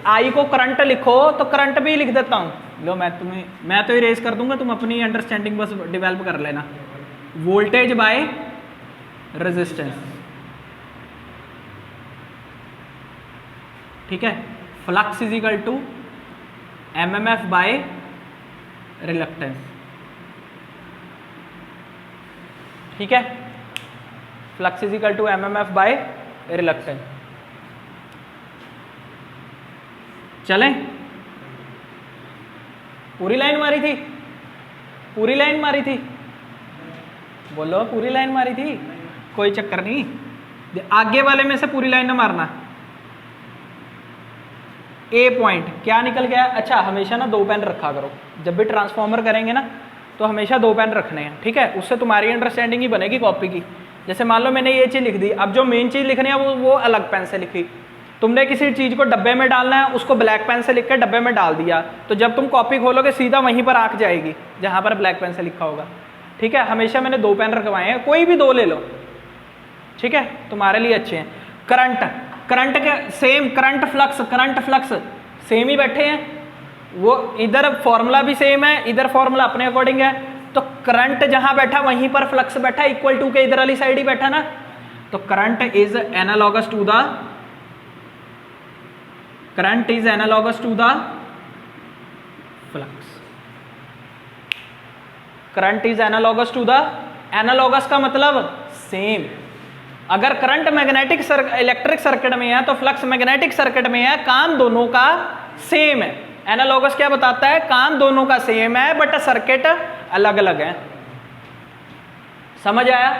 आई को करंट लिखो तो करंट भी लिख देता हूं। लो मैं तो इरेज कर दूंगा, तुम अपनी अंडरस्टैंडिंग बस डेवलप कर लेना। वोल्टेज बाय रेजिस्टेंस, ठीक है। Flux is equal to MMF by reluctance, ठीक है। Flux is equal to MMF by reluctance. चलें, पूरी लाइन मारी थी, पूरी लाइन मारी थी, बोलो पूरी लाइन मारी थी, कोई चक्कर नहीं। आगे वाले में से पूरी लाइन ना मारना। ए पॉइंट क्या निकल गया? अच्छा, हमेशा ना 2 पेन रखा करो जब भी ट्रांसफॉर्मर करेंगे ना, तो हमेशा 2 पेन रखने हैं, ठीक है? उससे तुम्हारी अंडरस्टैंडिंग ही बनेगी कॉपी की। जैसे मान लो मैंने ये चीज़ लिख दी, अब जो मेन चीज़ लिखनी है वो अलग पेन से लिखी। तुमने किसी चीज़ को डब्बे में डालना है, उसको ब्लैक पेन से लिख के डब्बे में डाल दिया, तो जब तुम कॉपी खोलोगे सीधा वहीं पर आंख जाएगी जहाँ पर ब्लैक पेन से लिखा होगा, ठीक है? हमेशा मैंने 2 पेन रखवाए हैं, कोई भी 2 ले लो, ठीक है? तुम्हारे लिए अच्छे हैं। करंट के सेम, करंट फ्लक्स सेम ही बैठे हैं, वो इधर फॉर्मूला भी सेम है, इधर फॉर्मूला अपने अकॉर्डिंग है, तो करंट जहां बैठा वहीं पर फ्लक्स बैठा, इक्वल टू के इधर वाली साइड ही बैठा ना, तो current is analogous to the flux. Current is analogous to the, analogous का मतलब सेम। अगर करंट मैग्नेटिक इलेक्ट्रिक सर्किट में है तो फ्लक्स मैग्नेटिक सर्किट में है, काम दोनों का सेम है। एनालॉगस क्या बताता है? काम दोनों का सेम है बट सर्किट अलग अलग है। समझ आया?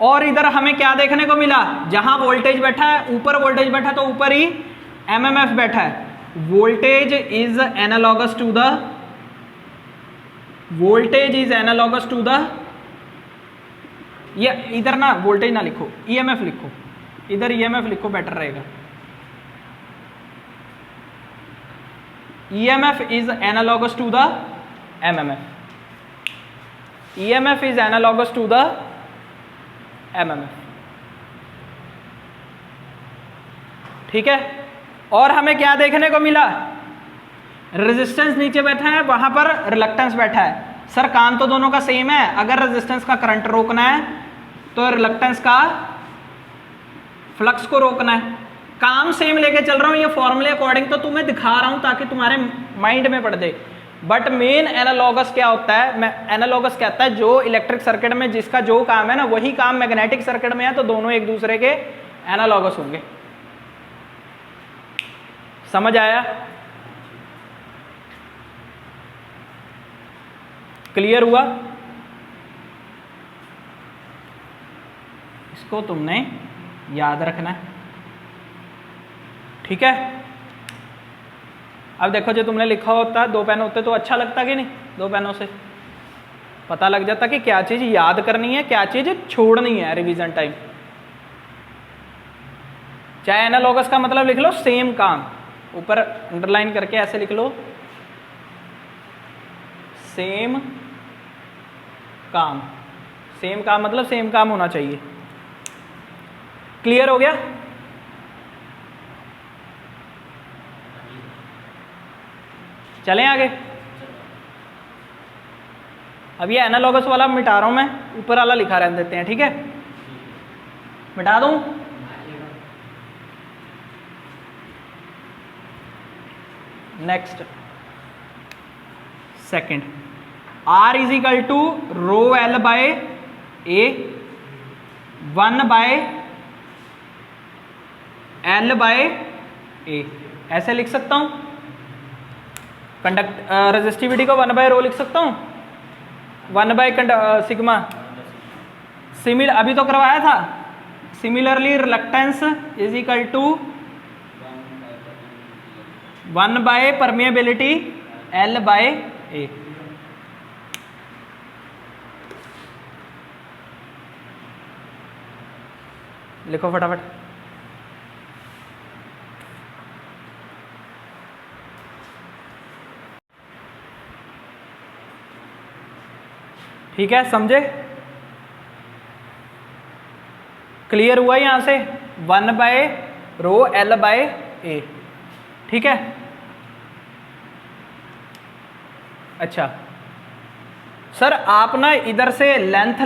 और इधर हमें क्या देखने को मिला? जहां वोल्टेज बैठा है, ऊपर वोल्टेज बैठा तो ऊपर ही एमएमएफ बैठा है। Voltage is analogous to the, ये इधर ना वोल्टेज ना लिखो, ईएमएफ लिखो, इधर ईएमएफ लिखो, बेटर रहेगा। EMF is analogous to the MMF. EMF is analogous to the MMF. ठीक है? और हमें क्या देखने को मिला? रेजिस्टेंस नीचे बैठा है, वहां पर रिलक्टेंस बैठा है। सर काम तो दोनों का सेम है, अगर रेजिस्टेंस का करंट रोकना है तो रिलक्टेंस का फ्लक्स को रोकना है। काम सेम लेके चल रहा हूँ, ये फॉर्मूले अकॉर्डिंग तो तुम्हें दिखा रहा हूँ ताकि तुम्हारे माइंड में पड़ जाए। बट मेन एनालॉगस क्या होता है? एनालॉगस कहता है जो इलेक्ट्रिक सर्किट में जिसका जो काम है ना, वही काम मैग्नेटिक सर्किट में है, तो दोनों एक दूसरे के एनालॉगस होंगे। समझ आया? क्लियर हुआ? इसको तुमने याद रखना है, ठीक है? अब देखो, जो तुमने लिखा होता 2 पेन होते तो अच्छा लगता कि नहीं? 2 पेनों से पता लग जाता कि क्या चीज याद करनी है, क्या चीज छोड़नी है रिवीजन टाइम। चाहे एनालॉगस का मतलब लिख लो सेम काम, ऊपर अंडरलाइन करके ऐसे लिख लो, सेम काम। सेम काम मतलब सेम काम होना चाहिए। क्लियर हो गया? चलें आगे। अब ये एनालॉगस वाला मिटा रहा हूं मैं, ऊपर वाला लिखा रहने देते हैं, ठीक है? मिटा दूं? Next second, R is equal to rho L by A, 1 by L by A, ऐसे लिख सकता हूं। रेजिस्टिविटी को 1 बाय रो लिख सकता हूँ, 1 बाय सिग्मा। अभी तो करवाया था। Similarly reluctance is equal to 1 by permeability L by A। लिखो फटाफट। ठीक है, समझे? क्लियर हुआ यहां से? 1 by rho L by A, ठीक है? अच्छा सर, आप ना इधर से लेंथ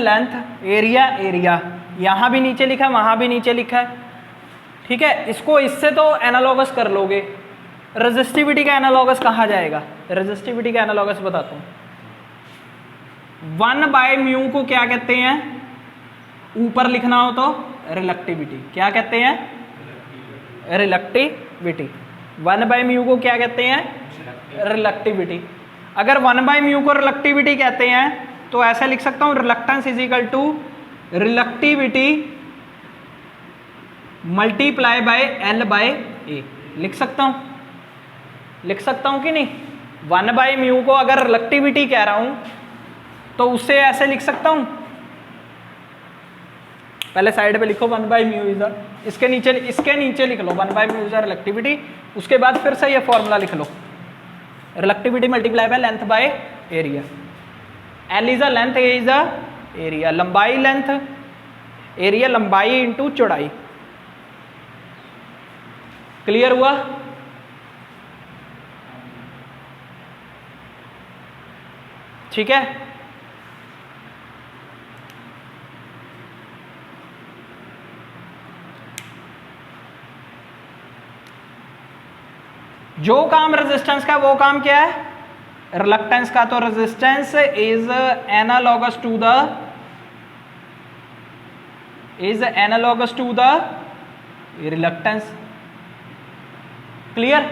एरिया यहां भी नीचे लिखा है, वहां भी नीचे लिखा है, ठीक है? इसको इससे तो एनालॉगस कर लोगे। रेजिस्टिविटी का एनालॉगस कहाँ जाएगा? रेजिस्टिविटी का एनालॉगस बताता हूं। 1 बाय म्यू को क्या कहते हैं? ऊपर लिखना हो तो रिलक्टिविटी। क्या कहते हैं? रिलक्टिविटी। 1 बाय म्यू को क्या कहते हैं? रिलक्टिविटी। अगर 1 बाय म्यू को रिलक्टिविटी कहते हैं तो ऐसा लिख सकता हूं, reluctance is equal to reluctivity multiply by L by A. लिख सकता हूं, लिख सकता हूं कि नहीं? 1 बाय म्यू को अगर रिलेक्टिविटी कह रहा हूं तो उससे ऐसे लिख सकता हूं, पहले साइड पे लिखो 1 बाय म्यू इज, इसके नीचे लिख लो 1 बाय म्यू इज रिलेक्टिविटी। उसके बाद फिर से ये फॉर्मूला लिख लो, reluctivity multiply by length by area. L is a length, A is a area. लंबाई लेंथ, एरिया लंबाई इंटू चौड़ाई। क्लियर हुआ? ठीक है। जो काम रेजिस्टेंस का वो काम क्या है? रिलक्टेंस का। तो resistance is analogous to the reluctance. Clear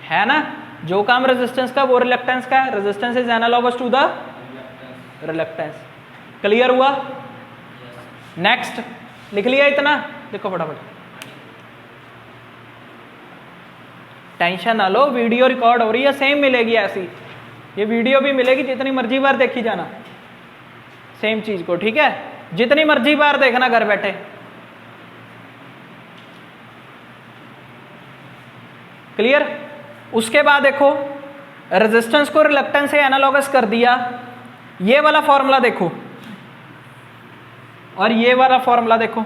है ना? जो काम रेजिस्टेंस का वो रिलक्टेंस का। Resistance is analogous to the reluctance. Clear हुआ? नेक्स्ट लिख लिया इतना? देखो फटाफट, टेंशन ना लो, वीडियो रिकॉर्ड हो रही है, सेम मिलेगी ऐसी, ये वीडियो भी मिलेगी, जितनी मर्जी बार देखी जाना सेम चीज को। ठीक है, जितनी मर्जी बार देखना घर बैठे। क्लियर? उसके बाद देखो, रेजिस्टेंस को रिलक्टेंस से एनालॉगस कर दिया। ये वाला फॉर्मूला देखो और ये वाला फॉर्मूला देखो,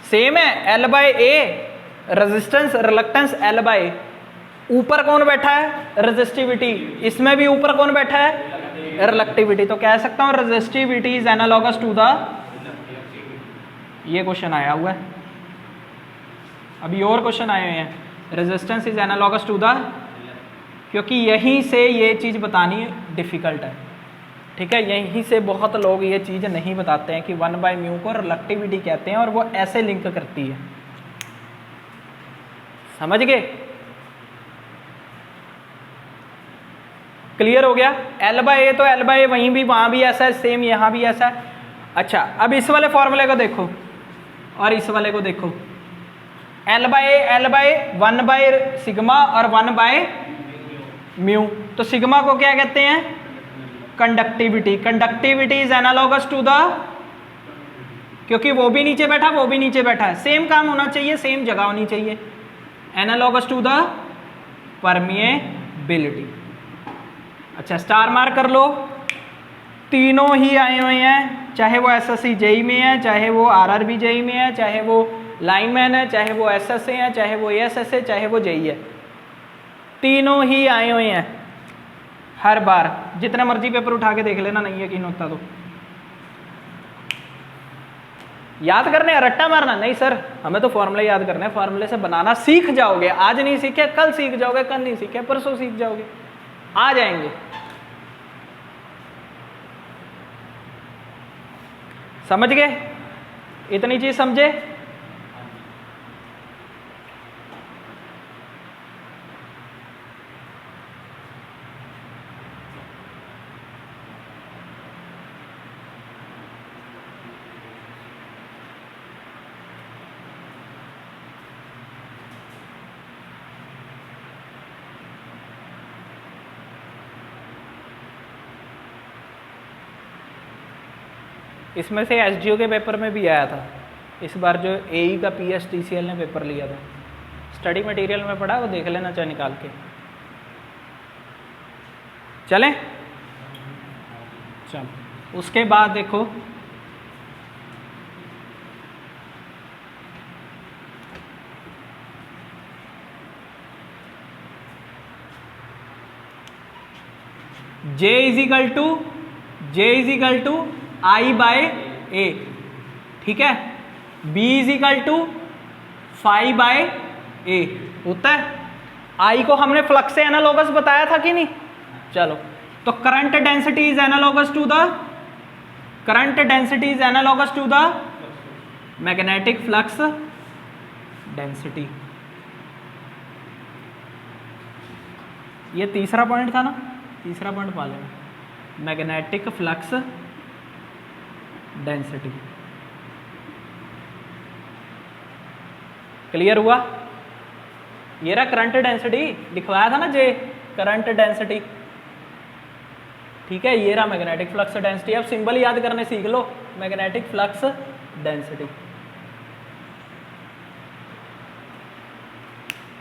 सेम है। L by A, resistance reluctance L by A. ऊपर कौन बैठा है? रेजिस्टिविटी। इसमें भी ऊपर कौन बैठा है? रिलक्टिविटी। तो कह सकता हूं resistivity is analogous to the, ये क्वेश्चन आया हुआ है, अभी और क्वेश्चन आए हुए हैं। Resistance is analogous to the, क्योंकि यहीं से ये चीज बतानी डिफिकल्ट है। ठीक है, यहीं से बहुत लोग ये चीज नहीं बताते हैं कि 1 बाय म्यू को रिलक्टिविटी कहते हैं और वो ऐसे लिंक करती है। समझ गए? क्लियर हो गया? एल बाय ए तो एल बाय ए वहीं भी, वहां भी ऐसा है, सेम यहां भी ऐसा है। अच्छा, अब इस वाले फॉर्मूले को देखो और इस वाले को देखो। एल बाय 1 बाय सिग्मा और 1 बाय म्यू। तो सिग्मा को क्या कहते हैं? Conductivity. Conductivity is analogous to the, क्योंकि वो भी नीचे बैठा, वो भी नीचे बैठा है, सेम काम होना चाहिए, सेम जगह होनी चाहिए। Analogous to the permeability. अच्छा, स्टार मार्क कर लो। तीनों ही आए हुए हैं, चाहे वो एसएससी जेई में है, चाहे वो आरआरबी जेई में है, चाहे वो लाइनमैन है, चाहे वो एसएसए है, चाहे वो एएसएस है, चाहे वो जेई है, तीनों ही आए हुए हैं हर बार। जितना मर्जी पेपर उठा के देख लेना, नहीं यकीन होता तो याद करने, रट्टा मारना नहीं सर, हमें तो फॉर्मूला याद करना है। फॉर्मूले से बनाना सीख जाओगे, आज नहीं सीखे कल सीख जाओगे, कल नहीं सीखे परसों सीख जाओगे, आ जाएंगे। समझ गए? इतनी चीज समझे? इसमें से एसजीओ के पेपर में भी आया था इस बार, जो एई का पीएसटीसीएल ने पेपर लिया था। स्टडी मटेरियल में पढ़ा, वो देख लेना चाहे निकाल के। चलें? चल, उसके बाद देखो, J is equal to I by A. ठीक है, B is equal to phi by A होता है। I को हमने फ्लक्स से एनालॉगस बताया था कि नहीं? चलो, तो current density is analogous to the, current density is analogous to the magnetic flux density. ये तीसरा पॉइंट था ना, तीसरा पॉइंट पा लेना, मैग्नेटिक फ्लक्स डेंसिटी। क्लियर हुआ? ये रहा करंट डेंसिटी, लिखवाया था ना जे, करंट डेंसिटी, ठीक है। ये रहा मैग्नेटिक फ्लक्स डेंसिटी। अब सिंबल याद करने सीख लो, magnetic flux density.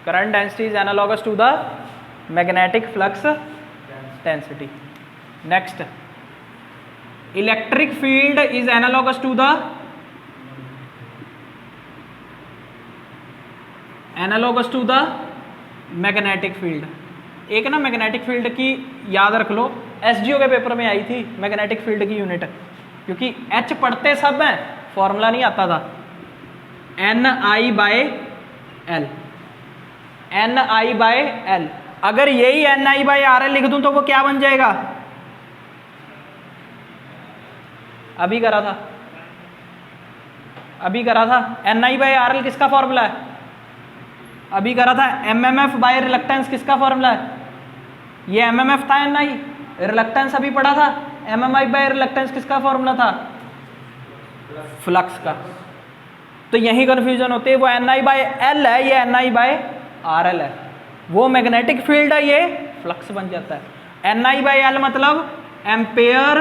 Current density is analogous to the magnetic flux density. Next, electric field is analogous to the magnetic field. एक ना मैग्नेटिक फील्ड की याद रख लो, एसजीओ के पेपर में आई थी मैग्नेटिक फील्ड की यूनिट, क्योंकि एच पढ़ते सब हैं, फॉर्मूला नहीं आता था। NI/L, NI/L। अगर यही NI/RL लिख दूं तो वो क्या बन जाएगा? अभी करा था NI/RL किसका फॉर्मूला है? अभी करा था। MMF/रिलक्टेंस किसका फॉर्मूला है? ये MMF था, NI रिलक्टेंस अभी पढ़ा था। MMI/रिलक्टेंस किसका फॉर्मूला था? फ्लक्स का। तो यही कंफ्यूजन होती है, वो NI/L है, ये NI/RL है। वो मैग्नेटिक फील्ड है, ये फ्लक्स बन जाता है। NI/L मतलब ampere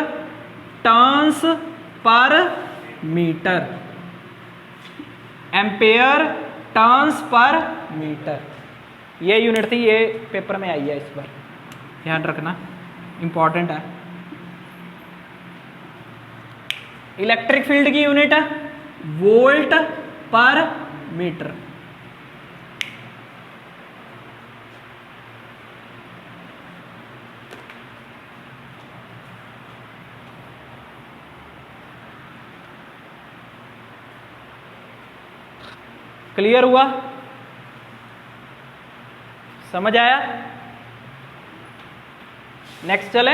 turns per metre, ampere turns per metre, ये यूनिट थी, ये पेपर में आई है इस बार, ध्यान रखना, इंपॉर्टेंट है। इलेक्ट्रिक फील्ड की यूनिट है वोल्ट पर मीटर। क्लियर हुआ? समझ आया? नेक्स्ट चले।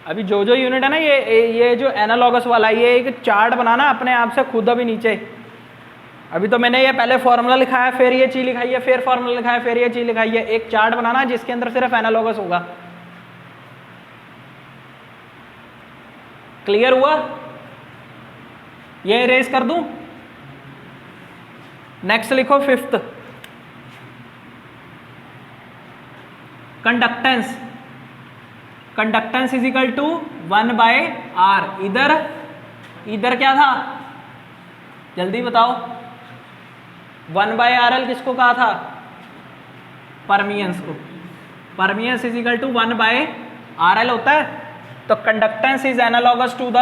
अभी जो यूनिट है ना, ये जो एनालॉगस वाला, ये एक चार्ट बनाना अपने आप से खुद अभी नीचे। अभी तो मैंने ये पहले फॉर्मूला लिखा है, फिर ये चीज लिखाई है, फिर फॉर्मूला लिखा है, फिर ये चीज लिखाई है। एक चार्ट बनाना जिसके अंदर सिर्फ एनालॉगस होगा। क्लियर हुआ? ये इरेज कर दूं? नेक्स्ट लिखो, fifth, conductance. Conductance is equal to 1/R। इधर क्या था? जल्दी बताओ। 1/RL किसको कहा था? परमियंस को। परमियंस इज इक्वल टू 1/RL होता है। तो conductance is analogous to the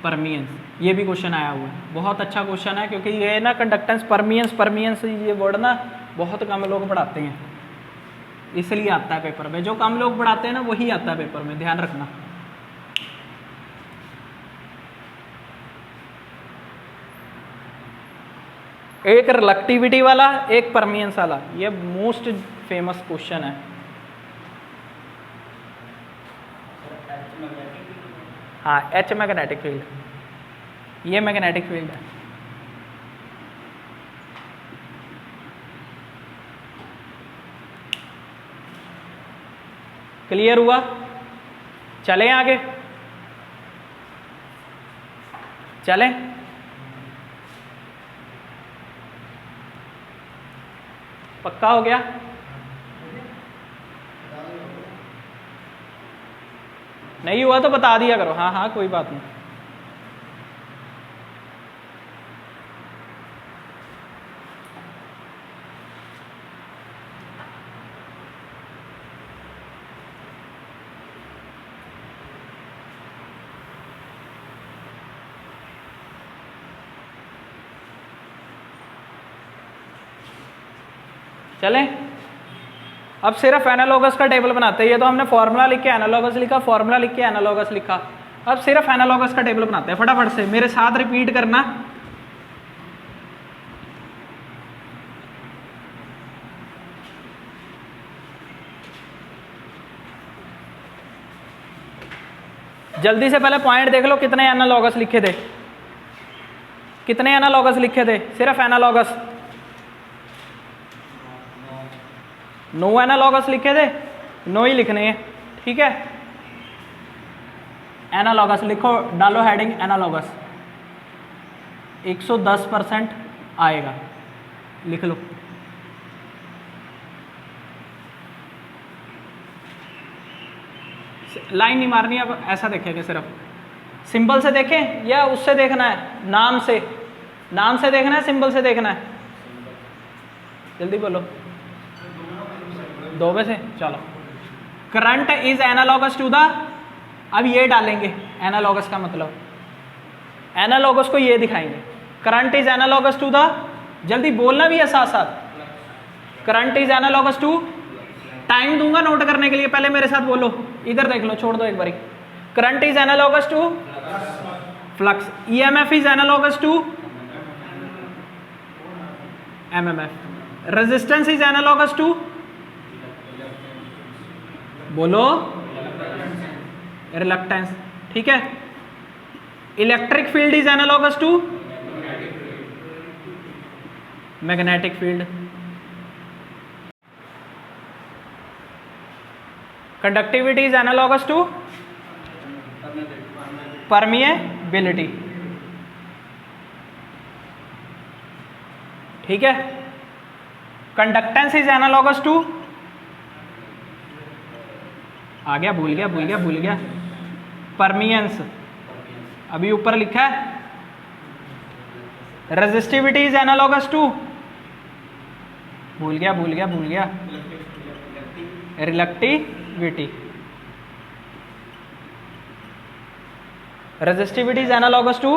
permeance. ये भी क्वेश्चन आया हुआ है, बहुत अच्छा क्वेश्चन है, क्योंकि ये ना कंडक्टेंस, परमियंस ये वर्ड ना बहुत कम लोग पढ़ाते हैं, इसलिए आता है पेपर में। जो कम लोग पढ़ाते हैं ना वही आता है पेपर में, ध्यान रखना। एक रिलेक्टिविटी वाला, एक परमियंस वाला, ये मोस्ट फेमस क्वेश्चन है। हाँ, H मैग्नेटिक फील्ड, ये मैग्नेटिक फील्ड है। क्लियर हुआ? चलें आगे, चलें। पक्का हो गया? नहीं हुआ तो बता दिया करो। हाँ हाँ, कोई बात नहीं। चलें, अब सिर्फ एनालॉगस का टेबल बनाते हैं। ये तो हमने फॉर्मूला लिख के एनालॉगस लिखा, फॉर्मूला लिख के एनालॉगस लिखा। अब सिर्फ एनालॉगस का टेबल बनाते हैं, फटाफट से मेरे साथ रिपीट करना। जल्दी से पहले पॉइंट देख लो, कितने एनालॉगस लिखे थे, कितने एनालॉगस लिखे थे? सिर्फ एनालॉगस 9 एनालॉगस लिखे थे, 9 ही लिखने हैं, ठीक है। एनालॉगस लिखो, डालो हेडिंग एनालॉगस, 110% आएगा, लिख लो। लाइन नहीं मारनी, अब ऐसा देखेंगे, सिर्फ सिंबल से देखें या उससे देखना है, नाम से, नाम से देखना है, सिंबल से देखना है, जल्दी बोलो, दो में से, चलो। Current is analogous to the, अब ये डालेंगे एनालॉगस का मतलब, एनालॉगस को ये दिखाएंगे, current is analogous to the, जल्दी बोलना भी है साथ साथ, current is analogous to, time दूंगा नोट करने के लिए, पहले मेरे साथ बोलो, इधर देख लो, छोड़ दो एक बारी। Current is analogous to flux, EMF is analogous to MMF, resistance is analogous to, बोलो, रिलक्टेंस, ठीक है। Electric field is analogous to magnetic field, conductivity is analogous to permeability, ठीक है। कंडक्टेंस इज एनालॉगस टू, आ गया, भूल गया, भूल गया, भूल गया, परमियंस, अभी ऊपर लिखा है। रेजिस्टिविटी इज एनालॉगस टू, भूल गया, भूल गया, भूल गया, रिलक्टिविटी, रेजिस्टिविटी इज एनालॉगस टू,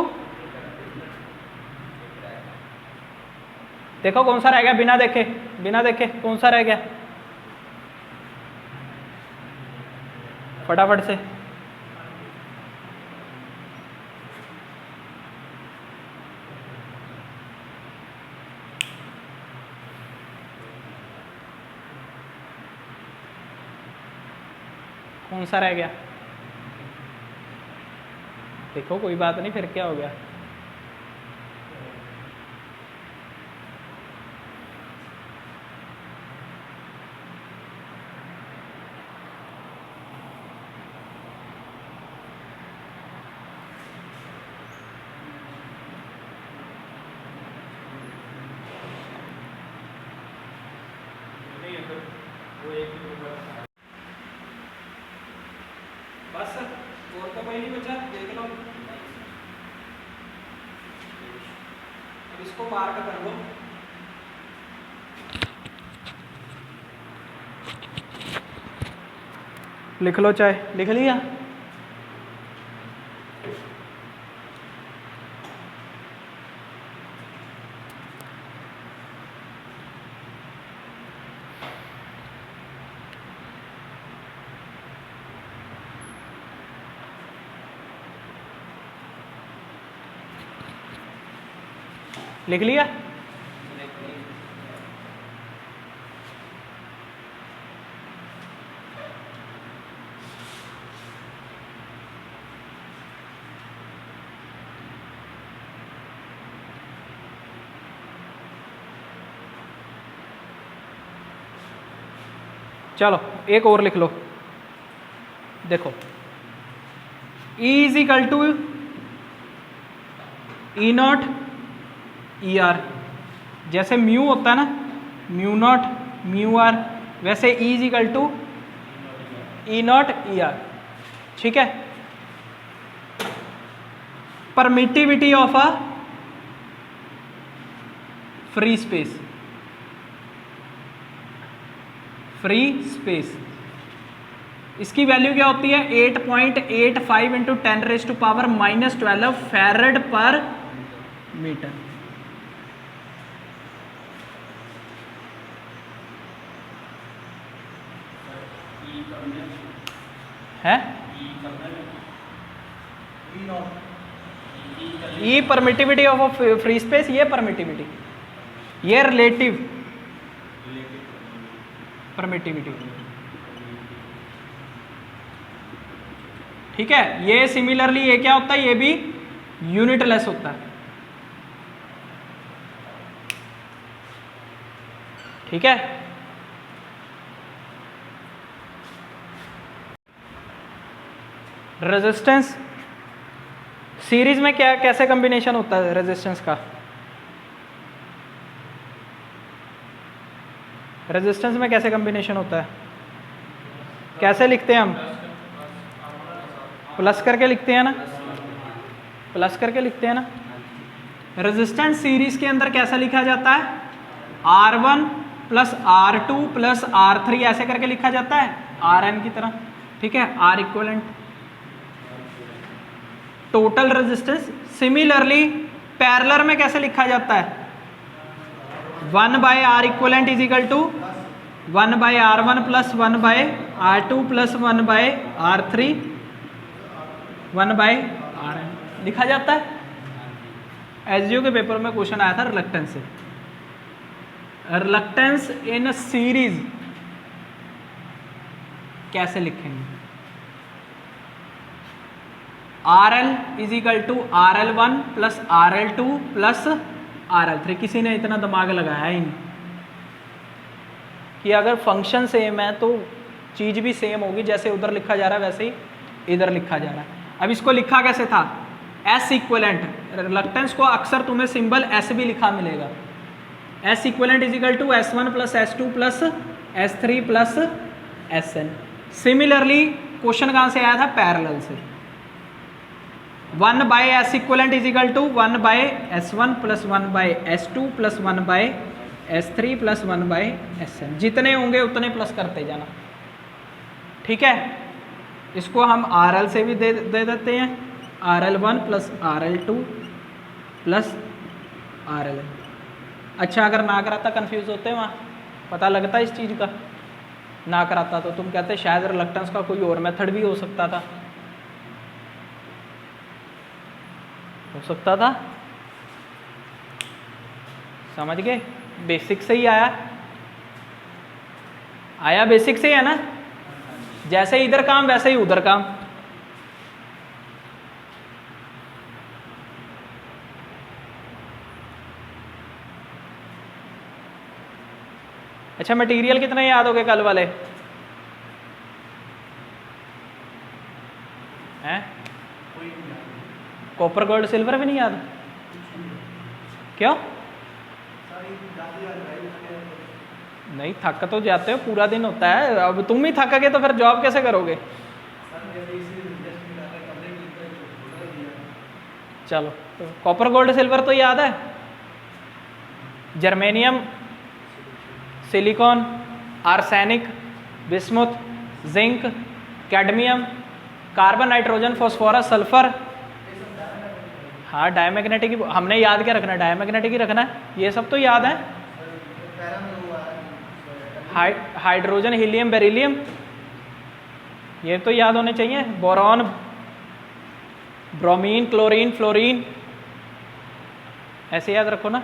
देखो कौन सा रह गया, बिना देखे, बिना देखे कौन सा रह गया, फटाफट से, कौन सा रह गया, देखो कोई बात नहीं, फिर क्या हो गया, बस और तो कोई नहीं बचा, देख लो, अब इसको मार्क कर लो, लिख लो, चाहे लिख लिया, लिख लिया, चलो एक और लिख लो, देखो, E is equal to E not E R, जैसे म्यू होता है ना, म्यू नॉट म्यू आर, वैसे E is equal to E not E R, ठीक है। Permittivity of a free space, free space, इसकी वैल्यू क्या होती है, 8.85 इंटू 10⁻⁻12 फैरड पर मीटर, है। ई परमिटिविटी ऑफ फ्री स्पेस, ये परमिटिविटी, ये रिलेटिव परमिटिविटी, ठीक है। ये सिमिलरली ये क्या होता है, ये भी यूनिटलेस होता है, ठीक है। रेजिस्टेंस सीरीज में क्या कैसे कॉम्बिनेशन होता है रेजिस्टेंस का? रेजिस्टेंस में कैसे कॉम्बिनेशन होता है? कैसे लिखते हैं हम? प्लस करके लिखते हैं ना, प्लस करके लिखते हैं ना। रेजिस्टेंस सीरीज के अंदर कैसा लिखा जाता है? R1 plus R2 plus R3 ऐसे करके लिखा जाता है, Rn की तरह, ठीक है, R equivalent total resistance. Similarly parallel में कैसे लिखा जाता है? 1/R equivalent is equal to 1/R1 plus 1/R2 plus 1/R3 1/Rn लिखा जाता है। एसजीओ के पेपर में क्वेश्चन आया था रिलक्टेंस से। रिलक्टेंस इन सीरीज कैसे लिखेंगे? RL is equal to RL1 plus RL2 plus RL3। किसी ने इतना दिमाग लगाया ही नहीं कि अगर फंक्शन सेम है तो चीज भी सेम होगी, जैसे उधर लिखा जा रहा है वैसे ही इधर लिखा जा रहा है। अब इसको लिखा कैसे था? S equivalent. रिलक्टेंस को अक्सर तुम्हें सिंबल S भी लिखा मिलेगा। S equivalent is equal to S1 plus S2 plus S3 plus Sn। Similarly question कहाँ से आया था? पैरेलल से। 1/S equivalent is equal to 1/S1 plus 1/S2 plus 1/S3 plus 1/Sn। जितने होंगे उतने प्लस करते जाना, ठीक है। इसको हम RL से भी दे देते हैं, RL1 plus RL2 plus RL। अच्छा, अगर ना कराता कंफ्यूज होते वहाँ, पता लगता इस चीज़ का? ना कराता तो तुम कहते शायद रिलक्टेंस का कोई और मेथड भी हो सकता था, हो सकता था। समझ गए? बेसिक से ही आया बेसिक से ही है ना। जैसे इधर काम वैसे ही उधर काम। अच्छा, मटेरियल कितने याद हो गए कल वाले हैं? कॉपर गोल्ड सिल्वर भी नहीं याद? क्यों नहीं? थक तो जाते हो, पूरा दिन होता है। अब तुम ही थक गए तो फिर जॉब कैसे करोगे? चलो, तो कॉपर गोल्ड सिल्वर तो याद है। Germanium, silicon, arsenic, bismuth, zinc, cadmium, carbon, nitrogen, phosphorus, sulphur. हाँ, डायमैग्नेटिक हमने याद क्या रखना है? डायमैग्नेटिक ही रखना है। ये सब तो याद है। हाइड्रोजन, हीलियम, बेरिलियम, ये तो याद होने चाहिए। बोरॉन, ब्रोमीन, क्लोरीन, फ्लोरीन, ऐसे याद रखो ना।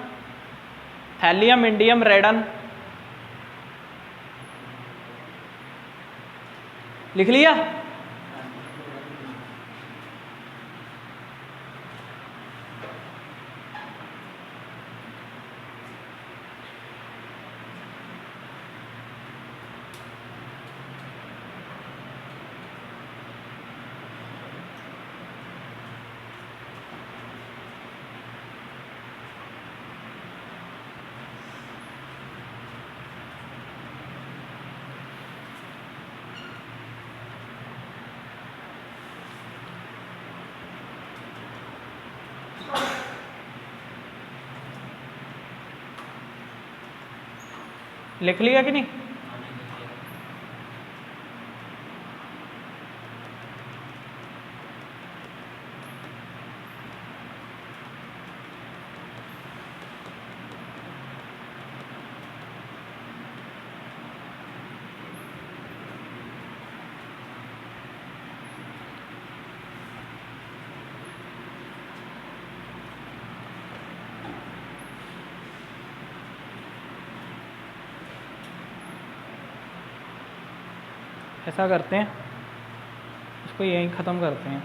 थैलियम, इंडियम, रेडन, लिख लिया। लिख लिया कि नहीं? ऐसा करते हैं, इसको यहीं ख़त्म करते हैं।